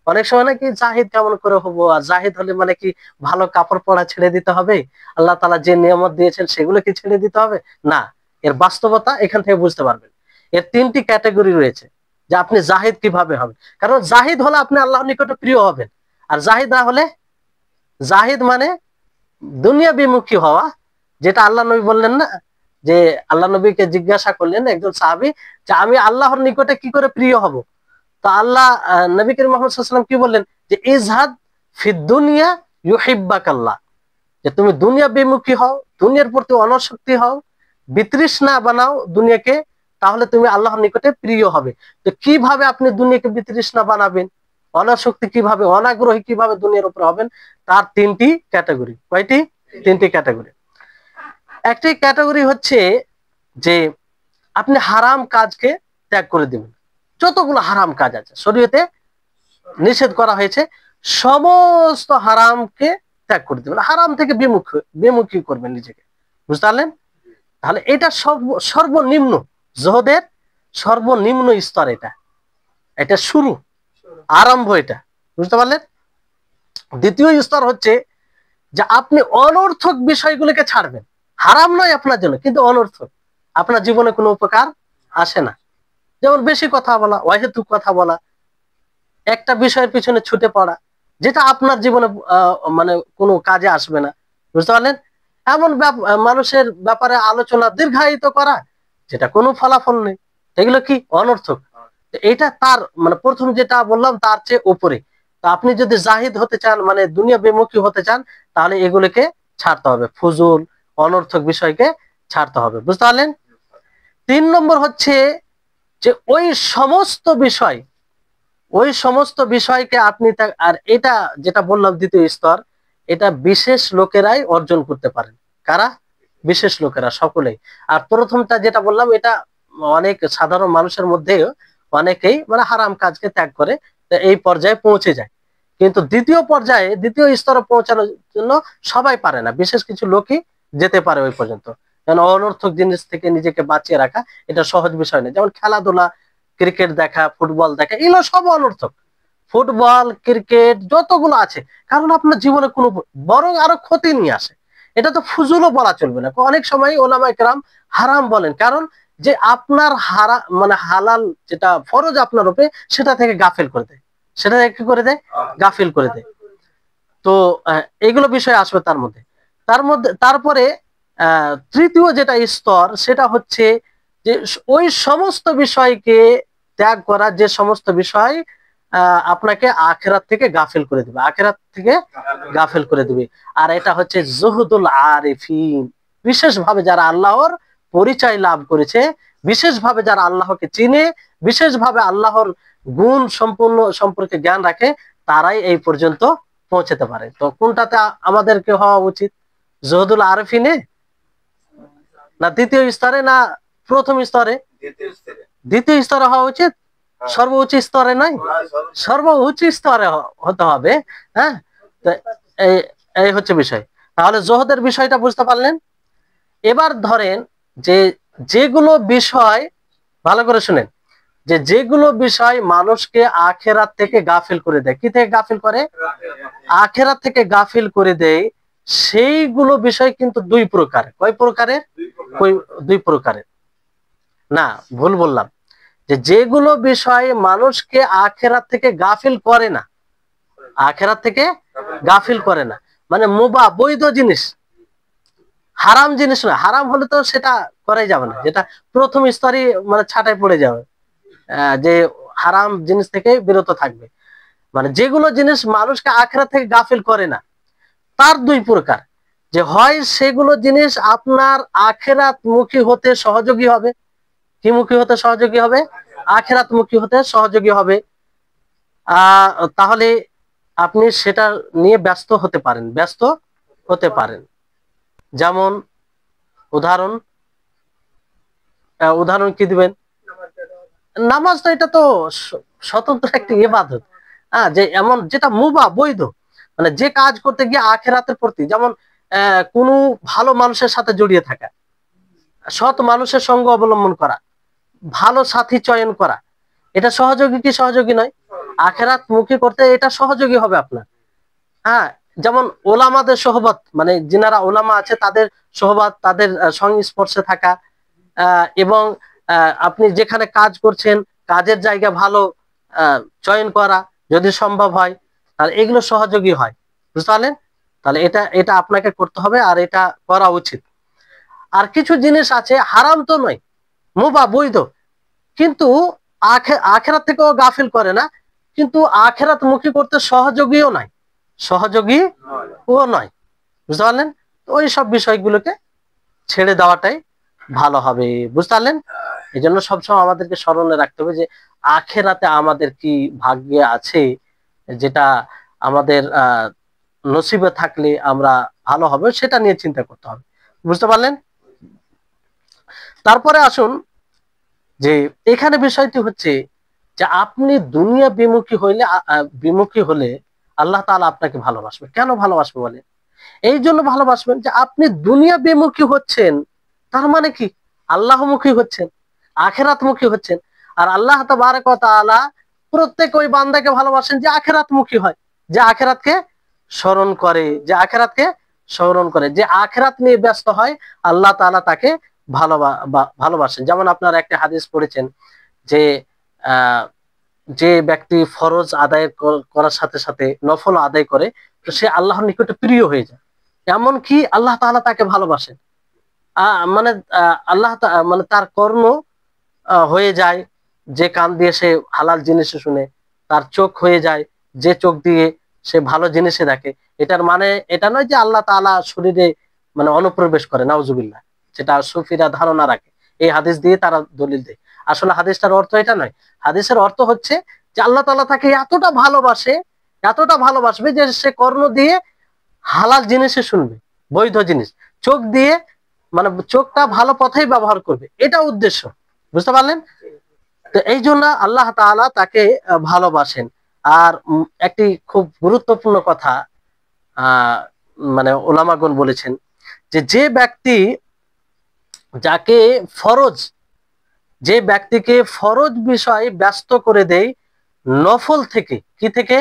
অনেক সময় নাকি জাহিদ কেমন করে হবো, আর জাহিদ হলে মানে কি ভালো কাপড় পরা ছেড়ে দিতে হবে, আল্লাহ তাআলা যে নিয়ামত দিয়েছেন সেগুলো কি ছেড়ে দিতে হবে? না, এর বাস্তবতা এখান থেকে বুঝতে পারবেন। এর তিনটি ক্যাটাগরি রয়েছে, যে আপনি জাহিদ কিভাবে হবেন। কারণ জাহিদ হলে আপনি আল্লাহর নিকটে প্রিয় হবেন, আর জাহিদ না হলে, জাহিদ মানে দুনিয়া বিমুখী হওয়া, যেটা আল্লাহ নবী বললেন না, যে আল্লাহ নবীকে জিজ্ঞাসা করলেন একজন সাহাবী, যে আমি আল্লাহর নিকটে কি করে প্রিয় হব? তো আল্লাহ, নবী করিম মুহাম্মদ সাল্লাল্লাহু আলাইহি ওয়াসাল্লাম কি বললেন, যে ইজহাদ ফিদ দুনিয়া ইউহিব্বাকাল্লাহ, যে তুমি দুনিয়া বিমুখী হও, দুনিয়ার প্রতি অনাসক্তি হও, বিতৃষ্ণা বানাও দুনিয়াকে, তাহলে তুমি আল্লাহর নিকটে প্রিয় হবে। তো কিভাবে আপনি দুনিয়াকে বিতৃষ্ণা বানাবেন, অনাসক্তি কিভাবে, অনাগ্রহী কিভাবে দুনিয়ার উপর হবেন? তার তিনটি ক্যাটাগরি। কয়টি? তিনটি ক্যাটাগরি। একটি ক্যাটাগরি হচ্ছে যে আপনি হারাম কাজকে ত্যাগ করে দিবেন। যতগুলো হারাম কাজ আছে শরীয়তে নিষেধ করা হয়েছে, সমস্ত হারামকে ত্যাগ করে দিবেন, হারাম থেকে বিমুখী করবেন নিজেকে। বুঝতে পারলেন? তাহলে এটা সর্বনিম্ন জোহদের সর্বনিম্ন স্তর, এটা এটা শুরু, আরম্ভ এটা। বুঝতে পারলেন? দ্বিতীয় স্তর হচ্ছে যে আপনি অনর্থক বিষয়গুলোকে ছাড়বেন। হারাম নয় আপনার জন্য, কিন্তু অনর্থক, আপনার জীবনে কোনো উপকার আসে না। যেমন বেশি কথা বলা, অহেতুক কথা বলা, একটা বিষয়ের পিছনে ছুটে পড়া, যেটা আপনার জীবনে মানে কোনো কাজে আসবে না, বুঝতে পারলেন? এমন মানুষের ব্যাপারে আলোচনা দীর্ঘায়িত করা, যেটা কোনো ফলাফল নেই, এগুলো কি অনর্থক। এটা তার মানে প্রথম যেটা বললাম তার চেয়ে উপরে। তো আপনি যদি জাহিদ হতে চান, মানে দুনিয়া বিমুখী হতে চান, তাহলে এগুলোকে ছাড়তে হবে, ফুজুল অনর্থক বিষয়কে ছাড়তে হবে, বুঝতে পারলেন? 3 নম্বর হচ্ছে যে ওই সমস্ত বিষয়কে আপনি আর এটা যেটা বললাম দ্বিতীয় স্তর, এটা বিশেষ লোকেরাই অর্জন করতে পারেন। কারা? বিশেষ লোকেরা, সকলেই। আর প্রথমটা যেটা বললাম, এটা অনেক সাধারণ মানুষের মধ্যে অনেকেই মানে হারাম কাজকে ত্যাগ করে এই পর্যায়ে পৌঁছে যায়। কিন্তু দ্বিতীয় স্তরে পৌঁছানোর জন্য সবাই পারে না, বিশেষ কিছু লোকই যেতে পারে ওই পর্যন্ত। কারণ অনর্থক জিনিস থেকে নিজেকে বাঁচিয়ে রাখা এটা সহজ বিষয় নয়। যেমন খেলাধুলা, ক্রিকেট দেখা, ফুটবল দেখা, এগুলো সব অনর্থক। ফুটবল, ক্রিকেট যতগুলো আছে, কারণ আপনার জীবনে কোনো, বরং আরো ক্ষতি নিয়ে আসে। এটা তো ফুজুলও বলা চলবে না। অনেক সময় ওলামায়ে কেরাম হারাম বলেন, কারণ যে আপনার মানে হালাল যেটা ফরজ আপনার উপরে, সেটা থেকে গাফিল করে দেয়, সেটা থেকে কি করে দেয়? গাফিল করে দেয়। তো এগুলো বিষয় আসবে তারপরে তৃতীয় যেটা স্তর, সেটা হচ্ছে যে ওই সমস্ত বিষয়কে ত্যাগ করা, যে সমস্ত বিষয় আপনাকে আখেরাত থেকে গাফিল করে দিবে, আখেরাত থেকে গাফিল করে দিবে। আর এটা হচ্ছে জুহুদুল আরিফিন, বিশেষভাবে যারা আল্লাহর পরিচয় লাভ করেছে, বিশেষভাবে যারা আল্লাহকে চিনে, বিশেষভাবে আল্লাহর গুণ সম্পর্কে জ্ঞান রাখে, তারাই এই পর্যন্ত পৌঁছাতে পারে। তো কোনটাতে আমাদেরকে হওয়া উচিত? জুহুদুল আরিফিনে, না দ্বিতীয় স্তরে, না প্রথম স্তরে? দ্বিতীয় স্তরে হওয়া উচিত, সর্বোচ্চ স্তরে নয়, সর্বোচ্চ স্তরে হতে হবে। হ্যাঁ, এই হচ্ছে বিষয়। তাহলে জোহদের বিষয়টা বুঝতে পারলেন। এবার ধরেন যে যেগুলো বিষয়, ভালো করে শুনেন, যে যেগুলো বিষয় মানুষকে আখেরাত থেকে গাফিল করে দেয়, কি থেকে গাফিল করে? আখেরাত থেকে গাফিল করে দেয়, সেইগুলো বিষয় কিন্তু দুই প্রকার। কয় প্রকারের? দুই প্রকারের। না, ভুল বললাম, যে যেগুলো বিষয় মানুষকে আখেরাত থেকে গাফিল করে না, আখেরাত থেকে গাফিল করে না, মানে মুবাহ, বৈধ জিনিস, হারাম জিনিস না। হারাম হলে তো সেটা করাই যাবে না, যেটা প্রথম স্তরে মানে ছাঁটাই পড়ে যাবে, যে হারাম জিনিস থেকে বিরত থাকবে। মানে যেগুলো জিনিস মানুষকে আখেরাত থেকে গাফিল করে না, তার দুই প্রকার। যে হয় সেগুলো জিনিস আপনার আখেরাত মুখী হতে সহযোগী হবে। কি মুখী হতে সহযোগী হবে? আখেরাত মুখী হতে সহযোগী হবে। তাহলে আপনি সেটা নিয়ে ব্যস্ত হতে পারেন। যেমন উদাহরণ কি দিবেন? নামাজ তো, এটা তো স্বতন্ত্র একটা ইবাদত। যে এমন যেটা মুবাহ, বৈধ, মানে যে কাজ করতে গিয়ে আখেরাতের প্রতি, যেমন কোনো ভালো মানুষের সাথে জড়িয়ে থাকা, সৎ মানুষের সঙ্গ অবলম্বন করা, ভালো সাথী চয়ন করা, এটা সহযোগী কি সহযোগী নয়? আখেরাত মুখী করতে এটা সহযোগী হবে আপনার। হ্যাঁ, যেমন ওলামাদের সোহবত, মানে যিনারা ওলামা আছে তাদের সোহবত, তাদের সংস্পর্শে থাকা, এবং আপনি যেখানে কাজ করছেন কাজের জায়গা ভালো চয়ন করা যদি সম্ভব হয়, তাহলে এগুলো সহযোগী হয়, বুঝতে পারলেন? তাহলে এটা আপনাকে করতে হবে, আর এটা করা উচিত। আর কিছু জিনিস আছে হারাম তো নয়, মুবাহ, বৈধ, কিন্তু আখেরাত থেকেও গাফিল করে না, কিন্তু আখেরাত মুখী করতে সহযোগীও নয়, বুঝতে পারলেন? ওই সব বিষয়গুলোকে ছেড়ে দেওয়াটাই ভালো হবে, বুঝতে পারলেন? এই জন্য সবসময় আমাদেরকে স্মরণে রাখতে হবে যে আখেরাতে আমাদের কি ভাগ্যে আছে, যেটা আমাদের নসিবে থাকলে আমরা ভালো হবে, সেটা নিয়ে চিন্তা করতে হবে, বুঝতে পারলেন? তারপরে আসুন, যে এখানে বিষয়টি হচ্ছে যে আপনি দুনিয়া বিমুখী হলে আল্লাহ তাআলা আপনাকে ভালোবাসবে। কেন ভালোবাসবে বলে? এই জন্য ভালোবাসবেন যে আপনি দুনিয়া বিমুখী হচ্ছেন, তার মানে কি আল্লাহমুখী হচ্ছেন, আখেরাতমুখী হচ্ছেন। আর আল্লাহ তাবারক ওয়া তাআলা প্রত্যেক ওই বান্দাকে ভালোবাসেন যে আখেরাতমুখী হয়, যে আখেরাতকে স্মরণ করে, যে আখেরাত নিয়ে ব্যস্ত হয়, আল্লাহ তাআলা তাকে ভালোবাসেন। যেমন আপনারা একটা হাদিস পড়েছেন যে যে ব্যক্তি ফরজ আদায় করার সাথে সাথে নফল আদায় করে, তো সে আল্লাহর নিকটে প্রিয় হয়ে যায়, এমনকি আল্লাহ তাআলা তাকে ভালোবাসেন। মানে মানে তার কর্ণ হয়ে যায় যে কান দিয়ে সে হালাল জিনিস শুনে, তার চোখ হয়ে যায় যে চোখ দিয়ে সে ভালো জিনিসে দেখে। এটার মানে এটা নয় যে আল্লাহ তাআলা শরীরে মানে অনুপ্রবেশ করে, নাউজুবিল্লাহ, যেটা সুফিরা ধারণা রাখে। এই হাদিস দিয়ে তারা দলিল দেয়। আসলে হাদিসটার অর্থ এটা নয়। হাদিসের অর্থ হচ্ছে যে আল্লাহ তাআলা তাকে এতটা ভালোবাসে, এতটা ভালোবাসবে যে সে কর্ণ দিয়ে হালাল জিনিসে শুনবে, বৈধ জিনিস, চোখ দিয়ে মানে চোখটা ভালো পথেই ব্যবহার করবে, এটা উদ্দেশ্য। বুঝতে পারলেন? তো এই জন্য আল্লাহ তাআলা তাকে ভালোবাসেন। আর একটি খুব গুরুত্বপূর্ণ কথা মানে ওলামাগণ বলেছেন যে যে ব্যক্তি যাকে ফরজ, যে ব্যক্তিকে ফরজ বিষয় ব্যস্ত করে দেয় নফল থেকে, কি থেকে?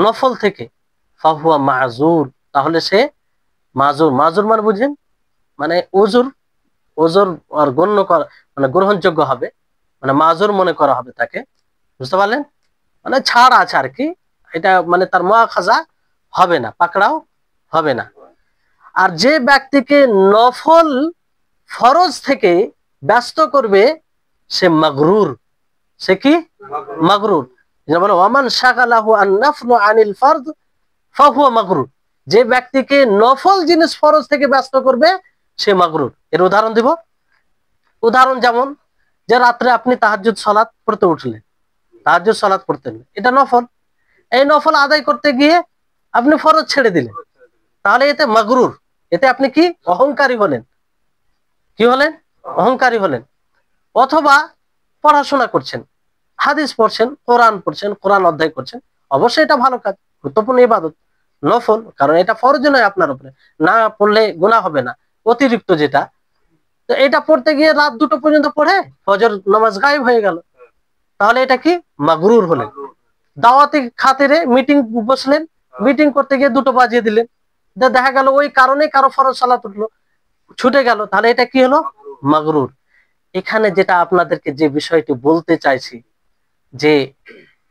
নফল থেকে, ফাহুয়া মাজুর, তাহলে সে মাজুর। মাজুর মানে বুঝেন, মানে ওজুর, ওজোর আর গণ্য করা মানে গ্রহণযোগ্য হবে, মানে মাজুর মনে করা হবে তাকে। বুঝতে পারলেন? মানে ছাড় আছে আর কি, এটা মানে তার মুআখাযা হবে না, পাকড়াও হবে না। আর যে ব্যক্তিকে নফল ফরজ থেকে ব্যস্ত করবে সে মাগরুর। সে কি? মাগরুর। যেমন ওয়ামান শাগালাহু আন নাফলু আনিল ফরদ ফাহুয়া মাগরুর, যে ব্যক্তিকে নফল জিনিস ফরজ থেকে ব্যস্ত করবে সে মাগরুর। এর উদাহরণ দিব। উদাহরণ যেমন যে রাত্রে আপনি তাহাজ্জুদ সালাত পড়তে উঠলেন, তাহাজ্জুদ সালাত পড়তেন, এটা নফল, এই নফল আদায় করতে গিয়ে আপনি ফরজ ছেড়ে দিলেন, তাহলে এতে মাগরুর, এতে আপনি কি? অহংকারী হলেন। কি হলেন? অহংকারী হলেন। অথবা পড়াশোনা করছেন, হাদিস পড়ছেন, কোরআন অধ্যায় করছেন, অবশ্যই এটা ভালো কাজ, গুরুত্বপূর্ণ ইবাদত, নফল, কারণ এটা ফরজ নয় আপনার উপরে, না পড়লে গুনাহ হবে না, অতিরিক্ত যেটা। তো এটা পড়তে গিয়ে রাত 2টো পর্যন্ত পড়ে ফজর নামাজ গায়েব হয়ে গেল, তাহলে এটা কি? মাগরুর হলেন। দাওয়াতি খাতিরে মিটিং বসলেন, মিটিং করতে গিয়ে 2টো বাজিয়ে দিলেন, দেখা গেল ওই কারণে কারো ফরজ সালাত উঠলো, ছুটে গেল, তাহলে এটা কি হলো? মাগরুর। এখানে যেটা আপনাদেরকে যে বিষয়টি বলতে চাইছি, যে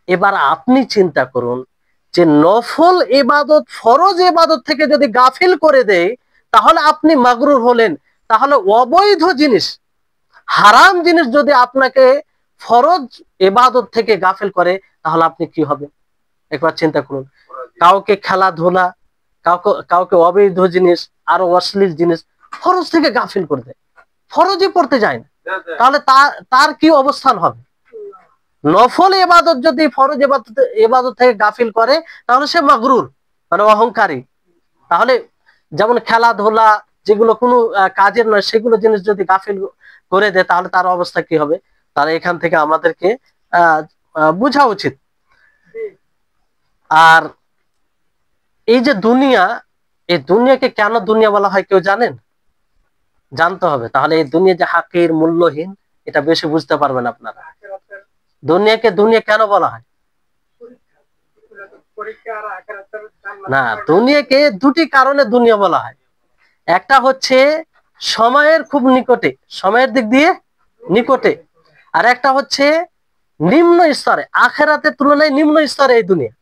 এবার আপনি চিন্তা করুন যে নফল ইবাদত ফরজ ইবাদত থেকে যদি গাফিল করে দেয় তাহলে আপনি মাগরুর হলেন। তাহলে অবৈধ জিনিস, হারাম জিনিস যদি আপনাকে ফরজ ইবাদত থেকে গাফিল করে তাহলে আপনি কি হবে একবার চিন্তা করুন। কাউকে খেলাধুলা, কাউকে কাউকে অবৈধ জিনিস, আরো অশ্লীল জিনিস ফরজ থেকে গাফিল করে দেয়, ফরজই পড়তে যায় না, তাহলে তার কি অবস্থান হবে? নফল ইবাদত যদি ফরজ ইবাদত থেকে গাফিল করে তাহলে সে মাগরুর, মানে অহংকারী। তাহলে যেমন খেলাধুলা যেগুলো কোনো কাজের নয় সেগুলো জিনিস যদি গাফিল করে দেয় তাহলে তার অবস্থা কি হবে? তাহলে এখান থেকে আমাদেরকে বোঝা উচিত। আর এই যে দুনিয়া, এই দুনিয়াকে কেন দুনিয়া বলা হয় কেউ জানেন? জানতে হবে, তাহলে এই দুনিয়া যে হাকির, মূল্যহীন, এটা বেশি বুঝতে পারবেন আপনারা। দুনিয়াকে দুনিয়া কেন বলা হয়? না, দুনিয়াকে দুটি কারণে দুনিয়া বলা হয়। একটা হচ্ছে সময়ের খুব নিকটে, সময়ের দিক দিয়ে নিকটে, আর একটা হচ্ছে নিম্ন স্তরে, আখেরাতের তুলনায় নিম্ন স্তরে এই দুনিয়া,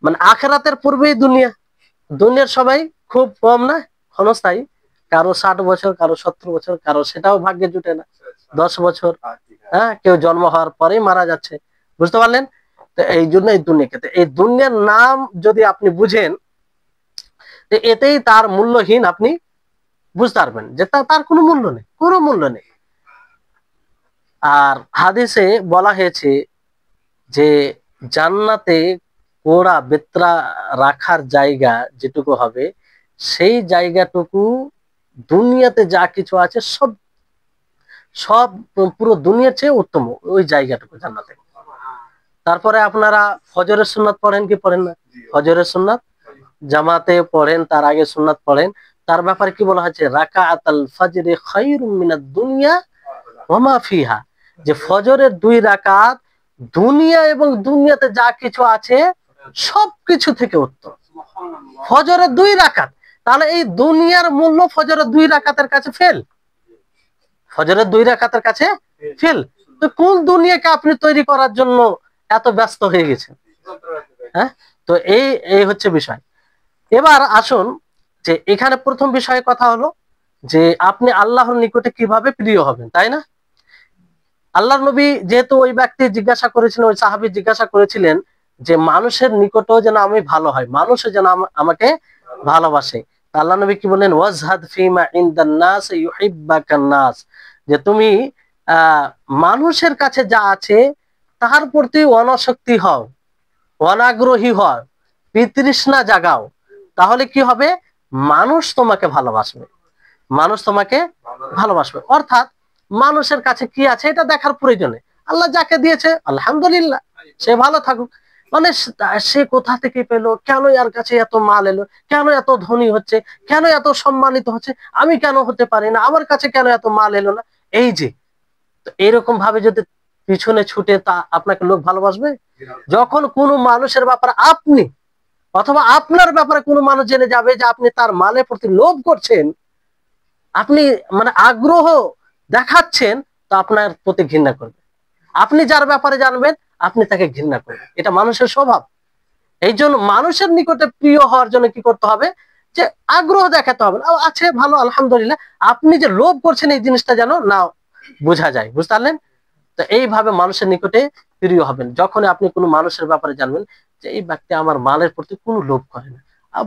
মানে আখেরাতের পূর্বেই দুনিয়া। দুনিয়ার সবাই খুব কম না, ক্ষণস্থায়ী, কারো 60 বছর, কারো 70 বছর, কারো সেটাও ভাগ্যে জুটে না, 10 বছর, হ্যাঁ, কেউ জন্ম হওয়ার পরেই মারা যাচ্ছে। বুঝতে পারলেন? তো এই জন্য এই দুনিয়াকে, এই দুনিয়ার নাম যদি আপনি বুঝেন এতেই তার মূল্যহীন আপনি বুঝতে পারবেন যে তার কোনো মূল্য নেই, কোনো মূল্য নেই। আর হাদিসে বলা হয়েছে যে জান্নাতে কোড়া বেত্রা রাখার জায়গা যেটুকু হবে সেই জায়গাটুকু দুনিয়াতে যা কিছু আছে সব সব পুরো দুনিয়ার চেয়ে উত্তম ওই জায়গাটুকু জান্নাতে। তারপরে আপনারা ফজরের সুন্নাত পড়েন কি পড়েন না? ফজরের সুন্নাত জামাতে পড়েন, তার আগে সুন্নাত পড়েন। তার ব্যাপারে কি বলা হয়েছে? রাকাআতাল ফাজরি খায়রুম মিনাদ দুনিয়া ওয়া মা ফিহা, যে ফজরের 2 রাকাত দুনিয়া এবং দুনিয়াতে যা কিছু আছে সবকিছু থেকে উত্তম। ফজরের 2 রাকাত, তাহলে এই দুনিয়ার মূল্য ফজরের 2 রাকাতের কাছে ফেল, ফজরের 2 রাকাতের কাছে ফেল। তো কোন দুনিয়াকে আপনি তৈরি করার জন্য এত ব্যস্ত হয়ে গেছেন। হ্যাঁ, তো এই এই হচ্ছে বিষয়। এবার আসুন যে এখানে প্রথম বিষয়ে কথা হলো যে আপনি আল্লাহর নিকটে কিভাবে প্রিয় হবেন, তাই না? আল্লাহর নবী যেহেতু ওই ব্যক্তি জিজ্ঞাসা করেছিলেন, ওই সাহাবী জিজ্ঞাসা করেছিলেন যে মানুষের নিকটও যেন আমি ভালো হয়, মানুষও যেন আমাকে ভালোবাসে। আল্লাহ নবী কি বলেন, ওয়াজহাদ ফিমা ইনদান নাস ইউহিব্বাকান নাস, যে তুমি মানুষের কাছে যা আছে তার প্রতি অনাসক্তি হও, অনাগ্রহী হও, বিতৃষ্ণা জাগাও, তাহলে কি হবে? মানুষ তোমাকে ভালোবাসবে, মানুষ তোমাকে ভালোবাসবে। অর্থাৎ মানুষের কাছে কি আছে এটা দেখার প্রয়োজনে আল্লাহ যাকে দিয়েছে আলহামদুলিল্লাহ, সে ভালো থাকুক। মানে সে কোথা থেকে পেলো, কেন এর কাছে এত মাল এলো, কেন এত ধনী হচ্ছে, কেন এত সম্মানিত হচ্ছে, আমি কেন হতে পারি না, আমার কাছে কেন এত মাল এলো না, এই যে। তো এরকম ভাবে যদি পিছনে ছুটে তা আপনাকে লোক ভালোবাসবে? যখন কোনো মানুষের ব্যাপারে আপনি অথবা আপনার ব্যাপারে কোনো মানুষ জেনে যাবে যে আপনি তার মালের প্রতি লোভ করছেন, আপনি মানে আগ্রহ দেখাচ্ছেন, তো আপনার প্রতি ঘৃণা করবে। আপনি যার ব্যাপারে জানবেন আপনি তাকে ঘৃণা করবেন, এটা মানুষের স্বভাব। এই জন্য মানুষের নিকটে প্রিয় হওয়ার জন্য কি করতে হবে? যে আগ্রহ দেখাতে হবে। আছে ভালো আলহামদুলিল্লাহ, আপনি যে লোভ করছেন এই জিনিসটা যেন না বোঝা যায়, বুঝতে পারলেন? তো এইভাবে মানুষের নিকটে প্রিয় হবেন যখন আপনি কোনো মানুষের ব্যাপারে জানবেন যে এই ব্যক্তি আমার মালের প্রতি কোনো লোভ করে না,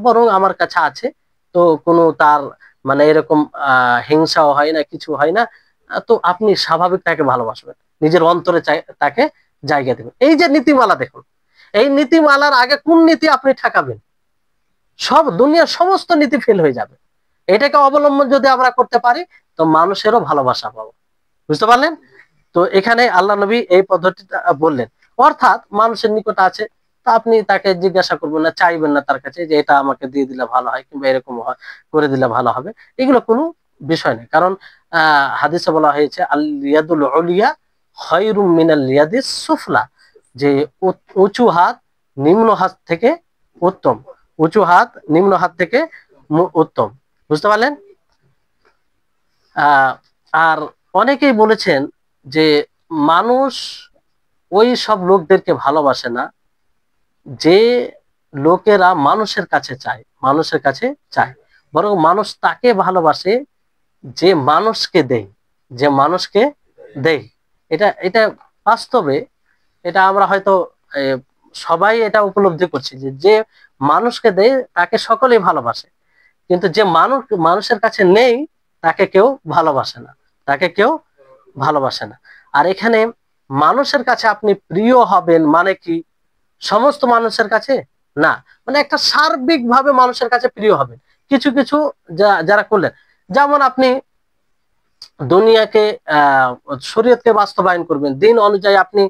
বরং আমার কাছে আছে, তো কোনো তার মানে এরকম হিংসাও হয় না, কিছু হয় না, তো আপনি স্বাভাবিক তাকে ভালোবাসবেন, নিজের অন্তরে তাকে জায়গা দেবেন। এই যে নীতিমালা দেখুন, এই নীতিমালার আগে কোন নীতি আপনি ঠেকাবেন? সব দুনিয়ার সমস্ত নীতি ফেল হয়ে যাবে। এটাকে অবলম্বন যদি আমরা করতে পারি তো মানুষেরও ভালোবাসা পাবো, বুঝতে পারলেন? তো এখানে আল্লাহ নবী এই পদ্ধতিটা বললেন। অর্থাৎ মানুষের নিকট আছে, তা আপনি তাকে জিজ্ঞাসা করবেন না, চাইবেন না তার কাছে যে এটা আমাকে দিয়ে দিলে ভালো হয় কিংবা এরকম করে দিলে ভালো হবে, এগুলো কোনো বিষয় নেই। কারণ হাদিসে বলা হয়েছে আল ইয়াদুল উলিয়া খায়রুম মিনাল ইয়াদিস সুফলা, যে উঁচু হাত নিম্ন হাত থেকে উত্তম, উঁচু হাত নিম্ন হাত থেকে উত্তম, বুঝতে পারলেন? আর অনেকেই বলেছেন যে মানুষ ওই সব লোকদেরকে ভালোবাসে না যে লোকেরা মানুষের কাছে চায়, মানুষের কাছে চায়, বরং মানুষ তাকে ভালোবাসে যে মানুষকে দেয়, যে মানুষকে দেয়। এটা এটা বাস্তবে এটা আমরা হয়তো সবাই এটা উপলব্ধি করছি যে যে মানুষকে দেয় তাকে সকলেই ভালোবাসে, কিন্তু যে মানুষের কাছে নেই তাকে কেউ ভালোবাসে না, তাকে কেউ ভালোবাসে না। আর এখানে মানুষের কাছে আপনি প্রিয় হবেন মানে কি সমস্ত মানুষের কাছে না, মানে একটা সার্বিক ভাবে মানুষের কাছে প্রিয় হবেন। কিছু কিছু যারা করলেন, যেমন আপনি দুনিয়াকে শরীয়তকে বাস্তবায়ন করবেন, দিন অনুযায়ী আপনি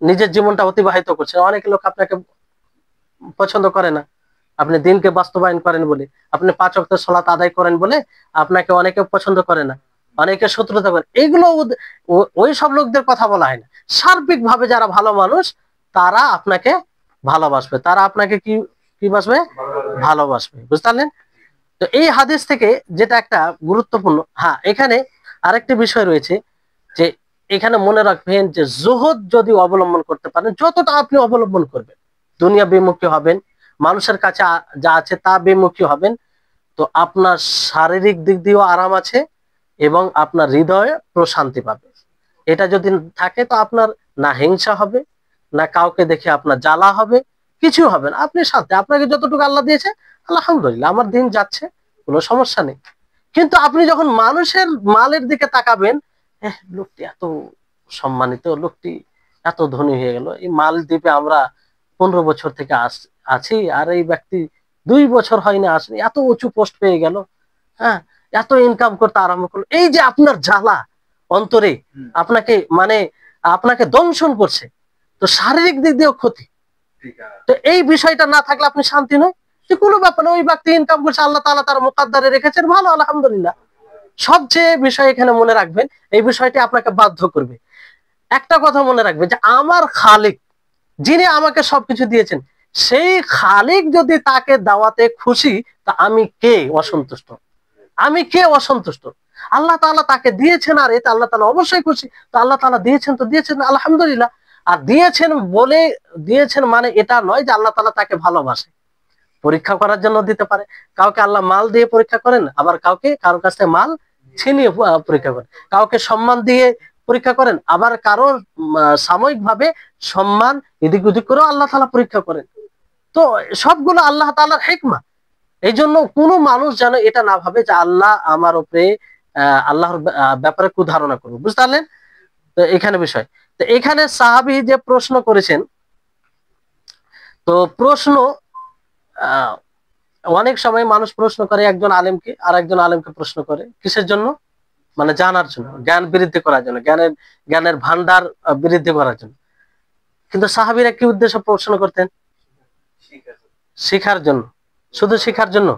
নিজের জীবনটা অতিবাহিত করছেন। অনেক লোক আপনাকে পছন্দ করে না, আপনি দিনকে বাস্তবায়ন করেন বলে, আপনি 5 ওয়াক্ত সালাত আদায় করেন বলে আপনাকে অনেকে পছন্দ করে না, অনেকে শত্রুতা করে। এগুলো ওই সব লোকদের কথা বলা হয় না। সার্বিক ভাবে যারা ভালো মানুষ তারা আপনাকে ভালোবাসবে, তারা আপনাকে কি কি বাসবে? ভালোবাসবে, বুঝতে পারলেন? তো এই হাদিস থেকে যেটা একটা গুরুত্বপূর্ণ, হ্যাঁ এখানে আরেকটি বিষয় রয়েছে যে এখানে মনে রাখবেন যে জুহুদ যদি অবলম্বন করতে পারেন, যতটা আপনি অবলম্বন করবেন দুনিয়া বিমুখী হবেন, মানুষের কাছে যা আছে তা বিমুখী হবেন, তো আপনার শারীরিক দিক দিয়েও আরাম আছে এবং আপনার হৃদয়ে প্রশান্তি পাবে। এটা যদি থাকে তো আপনার না হিংসা হবে, না কাউকে দেখে আপনার জ্বালা হবে, কিছু হবে না, আপনি শান্তি। আপনাকে যতটুকু আল্লাহ দিয়েছে আলহামদুলিল্লাহ, আমার দিন যাচ্ছে, কোনো সমস্যা নেই। কিন্তু আপনি যখন মানুষের মালের দিকে তাকাবেন, লোকটি এত সম্মানিত, লোকটি এত ধনী হয়ে গেল, এই মালদ্বীপে আমরা 15 বছর থেকে আছি, আর এই ব্যক্তি 2 বছর হয়নি আসেনি, এত উঁচু পোস্ট পেয়ে গেল, হ্যাঁ এত ইনকাম করতে আরম্ভ করলো, এই যে আপনার জ্বালা অন্তরে আপনাকে মানে আপনাকে দংশন করছে, তো শারীরিক দিক দিয়েও ক্ষতি। তো এই বিষয়টা না থাকলে আপনি শান্তি নয় যে কোনো ব্যাপার না, ওই ব্যক্তি ইনকাম করছে, আল্লাহ তাআলা তার মুকদ্দারে রেখেছেন, ভালো আলহামদুলিল্লাহ। সবচেয়ে বিষয় এখানে মনে রাখবেন, এই বিষয়টি আপনাকে বাধ্য করবে একটা কথা মনে রাখবে যে আমার খালিক যিনি আমাকে সবকিছু দিয়েছেন, সেই খালিক যদি তাকে দাওয়াতে খুশি, তা আমি কে অসন্তুষ্ট? আমি কে অসন্তুষ্ট? আল্লাহ তাআলা তাকে দিয়েছেন আর এতে আল্লাহ তাআলা অবশ্যই খুশি, তো আল্লাহ তাআলা দিয়েছেন তো দিয়েছেন আলহামদুলিল্লাহ। আর দিয়েছেন বলে দিয়েছেন মানে এটা নয় যে আল্লাহ তাআলা তাকে ভালোবাসে। পরীক্ষা করার জন্য দিতে পারে। কাউকে আল্লাহ মাল দিয়ে পরীক্ষা করেন, আবার কাউকে কারোর কাছে মাল ছিনিয়ে পরীক্ষা করেন। কাউকে সম্মান দিয়ে পরীক্ষা করেন, আবার কারোর সাময়িক ভাবে সম্মান এদিক ওদিক করেও আল্লাহ তাআলা পরীক্ষা করেন। তো সবগুলো আল্লাহ তাআলার হিকমা। এই জন্য কোনো মানুষ যেন এটা না ভাবে যে আল্লাহ আমার উপরে আল্লাহর ব্যাপারে কুধারণা করবে। বুঝতে পারলেন? তো এখানে বিষয়। তো এখানে সাহাবী যে প্রশ্ন করেছেন, তো প্রশ্ন অনেক সময় মানুষ প্রশ্ন করে একজন আলেমকে, আর একজন আলেমকে প্রশ্ন করে কিসের জন্য? মানে জানার জন্য, জ্ঞান বৃদ্ধি করার জন্য, জ্ঞানের ভান্ডার বৃদ্ধি করার জন্য। কিন্তু সাহাবীরা কি উদ্দেশ্যে প্রশ্ন করতেন? শিখার জন্য। শুধু শিখার জন্য?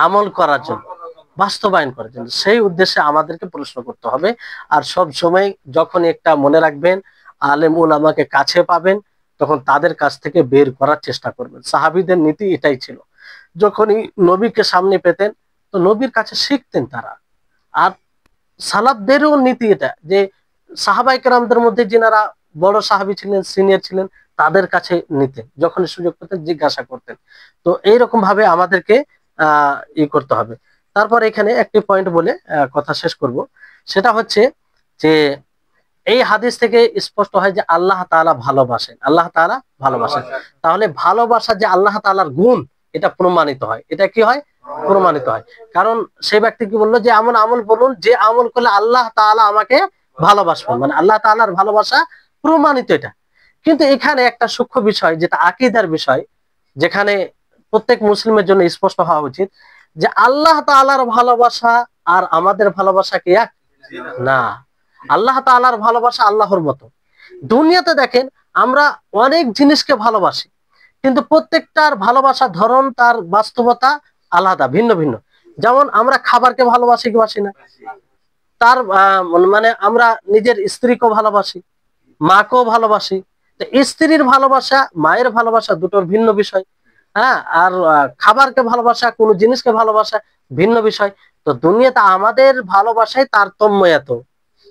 আমল করার জন্য, বাস্তবায়ন করার জন্য। সেই উদ্দেশ্যে আমাদেরকে প্রশ্ন করতে হবে। আর সব সময় যখন একটা মনে রাখবেন, আলেম উলামাকে কাছে পাবেন, তখন তাদের কাছ থেকে বের করার চেষ্টা করবেন। সাহাবীদের নীতি এটাই ছিল। যখনই নবীকে সামনে পেতেন, তো নবীর কাছে শিখতেন তারা। আর সালাফদেরও নীতি এটা, যে সাহাবায়ে কেরামদের মধ্যে যিনারা বড় সাহাবী ছিলেন, সিনিয়র ছিলেন, তাদের কাছে নিতেন, যখনই সুযোগ পেতেন জিজ্ঞাসা করতেন। তো এইরকম ভাবে আমাদেরকে করতে হবে। তারপর এখানে একটি পয়েন্ট বলে কথা শেষ করব। সেটা হচ্ছে যে এই হাদিস থেকে স্পষ্ট হয় যে আল্লাহ তাআলা ভালোবাসেন, আল্লাহ তাআলা ভালোবাসেন। তাহলে ভালোবাসা যে আল্লাহ তাআলার গুণ, এটা প্রমাণিত হয়। এটা কি হয়? প্রমাণিত হয়। কারণ সেই ব্যক্তি কি বললো যে এমন আমল বলুন যে আমল করলে আল্লাহ তাআলা আমাকে ভালোবাসবেন, মানে আল্লাহ তাআলার ভালোবাসা প্রমাণিত এটা। কিন্তু এখানে একটা সূক্ষ্ম বিষয়, যেটা আকীদার বিষয়, যেখানে প্রত্যেক মুসলিমের জন্য স্পষ্ট হওয়া উচিত, যে আল্লাহ তাআলার ভালোবাসা আর আমাদের ভালোবাসা কি এক? না। আল্লাহ তাআলার ভালোবাসা আল্লাহর মতো। দুনিয়াতে দেখেন আমরা অনেক জিনিসকে ভালোবাসি, কিন্তু প্রত্যেকটার ভালোবাসার ধরন, তার বাস্তবতা আলাদা, ভিন্ন ভিন্ন। যেমন আমরা খাবারকে ভালোবাসি কি বাসি না? তার মানে আমরা নিজের স্ত্রীকেও ভালোবাসি, মাকেও ভালোবাসি। তো স্ত্রীর ভালোবাসা, মায়ের ভালোবাসা দুটোর ভিন্ন বিষয়। হ্যাঁ, আর খাবারকে ভালোবাসা, কোনো জিনিসকে ভালোবাসা ভিন্ন বিষয়। তো দুনিয়াতে আমাদের ভালোবাসায় তারতম্য এত,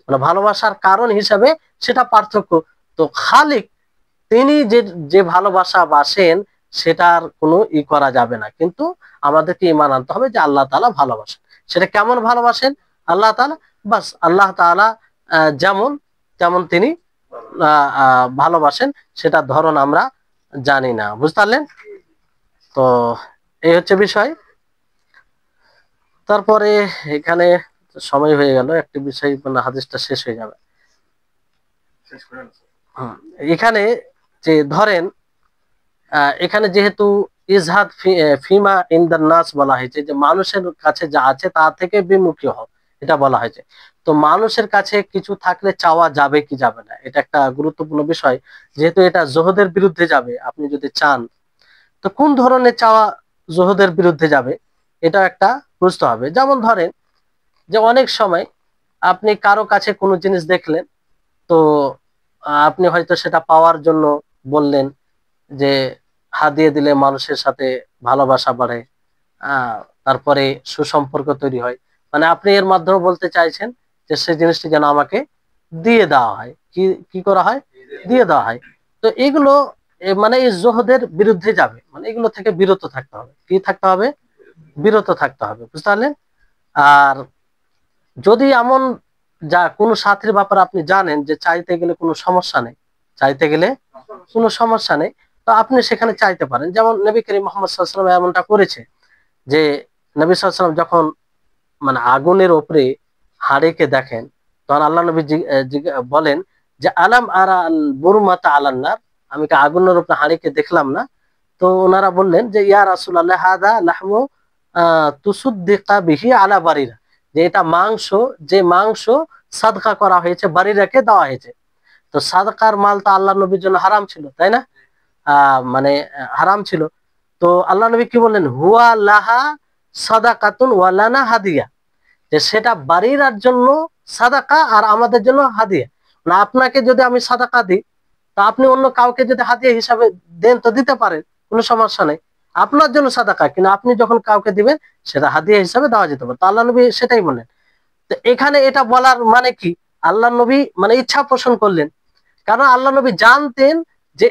মানে ভালোবাসার কারণ হিসাবে সেটা পার্থক্য। তো খালিক তিনি যে যে ভালোবাসা বাসেন, সেটার কোনো করা যাবে না। কিন্তু আমাদেরকে ঈমান আনতে হবে যে আল্লাহ তাআলা ভালোবাসেন। সেটা কেমন ভালোবাসেন আল্লাহ তাআলা? বাস আল্লাহ তাআলা যেমন তেমন তিনি ভালোবাসেন, সেটা ধরন আমরা জানি না। বুঝতে পারলেন? তো এই হচ্ছে বিষয়। তারপরে এখানে সময় হয়ে গেল, একটি বিষয় মানে হাদিসটা শেষ হয়ে যাবে। এখানে যে ধরেন এখানে যেহেতু ইজহাদ ফিমা ইনদান নাস বলা হয়েছে, যে মানুষের কাছে যা আছে তা থেকে বিমুখী হও, এটা বলা হয়েছে। তো মানুষের কাছে কিছু থাকলে চাওয়া যাবে কি যাবে না, এটা একটা গুরুত্বপূর্ণ বিষয়। যেহেতু এটা জোহদের বিরুদ্ধে যাবে, আপনি যদি চান, তো কোন ধরনের চাওয়া জোহদের বিরুদ্ধে যাবে, এটা একটা বুঝতে হবে। যেমন ধরেন যে অনেক সময় আপনি কারো কাছে কোনো জিনিস দেখলেন, তো আপনি হয়তো সেটা পাওয়ার জন্য বললেন যে হাত দিয়ে দিলে মানুষের সাথে ভালোবাসা বাড়ে, তারপরে সুসম্পর্ক তৈরি হয়। মানে আপনি এর মাধ্যমে বলতে চাইছেন যে সেই জিনিসটি যেন আমাকে দিয়ে দেওয়া হয়। কি কি করা হয়? দিয়ে দেওয়া হয়। তো এগুলো মানে এই জোহদের বিরুদ্ধে যাবে, মানে এগুলো থেকে বিরত থাকতে হবে। কি থাকতে হবে? বিরত থাকতে হবে। বুঝতে পারলেন? আর যদি এমন যা কোনো সাথীর ব্যাপারে আপনি জানেন যে চাইতে গেলে কোনো সমস্যা নেই, চাইতে গেলে কোনো সমস্যা নেই, তো আপনি সেখানে চাইতে পারেন। যেমন নবী করিম মুহাম্মদ সাল্লাল্লাহু আলাইহি ওয়াসাল্লাম এমনটা করেছে, যে নবী সাল্লাল্লাহু আলাইহি ওয়াসাল্লাম যখন মানে আগুনের উপরে হাড়িকে দেখেন, তখন আল্লাহ নবী বলেন যে আলাম আরা আল বুরমাতা আলান্নার, আমি কি আগুনের উপরে হাড়িকে দেখলাম না? তো ওনারা বললেন যে ইয়া রাসূলুল্লাহ হাদা লাহমু তুসাদ্দিকা বিহি আলা বারিরা, যে এটা মাংস, যে মাংস সাদকা করা হয়েছে, বারিরাকে দেওয়া হয়েছে। তো সাদকার মাল তো আল্লাহ নবীর জন্য হারাম ছিল, তাই না? মানে হারাম ছিল। তো আল্লাহ নবী কি বললেন? হুয়া লাহা সাদাকাতুন ওয়া লানা হাদিয়া, যে সেটা বারিরার জন্য সাদাকা আর আমাদের জন্য হাদিয়া। না, আপনাকে যদি আমি সাদাকা দিই, তা আপনি অন্য কাউকে যদি হাদিয়া হিসাবে দেন তো দিতে পারেন, কোনো সমস্যা নেই। আপনার জন্য সাদাকা, কিন্তু আপনি যখন কাউকে দিবেন সেটা হাদিয়া হিসাবে দেওয়া যেতে পারে। তো আল্লাহ নবী সেটাই বললেন। তো এখানে এটা বলার মানে কি? আল্লাহ নবী মানে ইচ্ছা পোষণ করলেন, কারণ আল্লাহ নবী জানতেন যে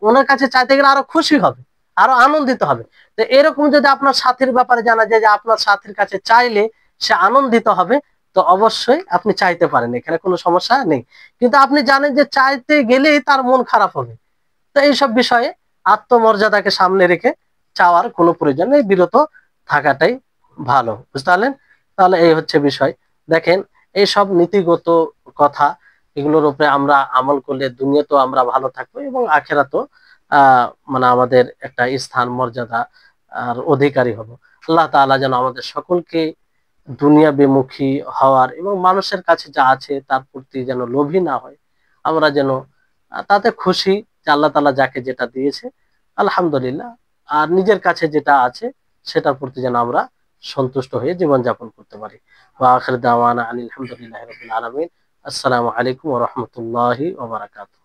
ওনার কাছে চাইতে গেলে আরো খুশি হবে, আরো আনন্দিত হবে। তো এরকম যদি আপনার সাথীর ব্যাপারে জানা যায় যে আপনার সাথীর কাছে চাইলে সে আনন্দিত হবে, তো অবশ্যই আপনি চাইতে পারেন, এখানে কোনো সমস্যা নেই। কিন্তু আপনি জানেন যে চাইতে গেলেই তার মন খারাপ হবে, তো এইসব বিষয়ে আত্মমর্যাদাকে সামনে রেখে চাওয়ার কোনো প্রয়োজন নেই, বিরত থাকাটাই ভালো। বুঝতে পারলেন? তাহলে এই হচ্ছে বিষয়। দেখেন, এইসব নীতিগত কথা, এগুলোর উপরে আমরা আমল করলে দুনিয়াতেও আমরা ভালো থাকবো এবং আখেরাতেও মানে আমাদের একটা স্থান মর্যাদা আর অধিকারী হব। আল্লাহ তাআলা যেন আমাদের সকলকে দুনিয়া বিমুখী হওয়ার এবং মানুষের কাছে যা আছে তার প্রতি যেন লোভী না হয়, আমরা যেন তাতে খুশি যে আল্লাহ তাআলা যাকে যেটা দিয়েছে আলহামদুলিল্লাহ, আর নিজের কাছে যেটা আছে সেটার প্রতি যেন আমরা সন্তুষ্ট হয়ে জীবনযাপন করতে পারি। ওয়া আখির দাওয়ানা আনিল হামদুলিল্লাহি রাব্বিল আলামিন। আসসালামু আলাইকুম ওয়া রাহমাতুল্লাহি ওয়া বারাকাতুহু।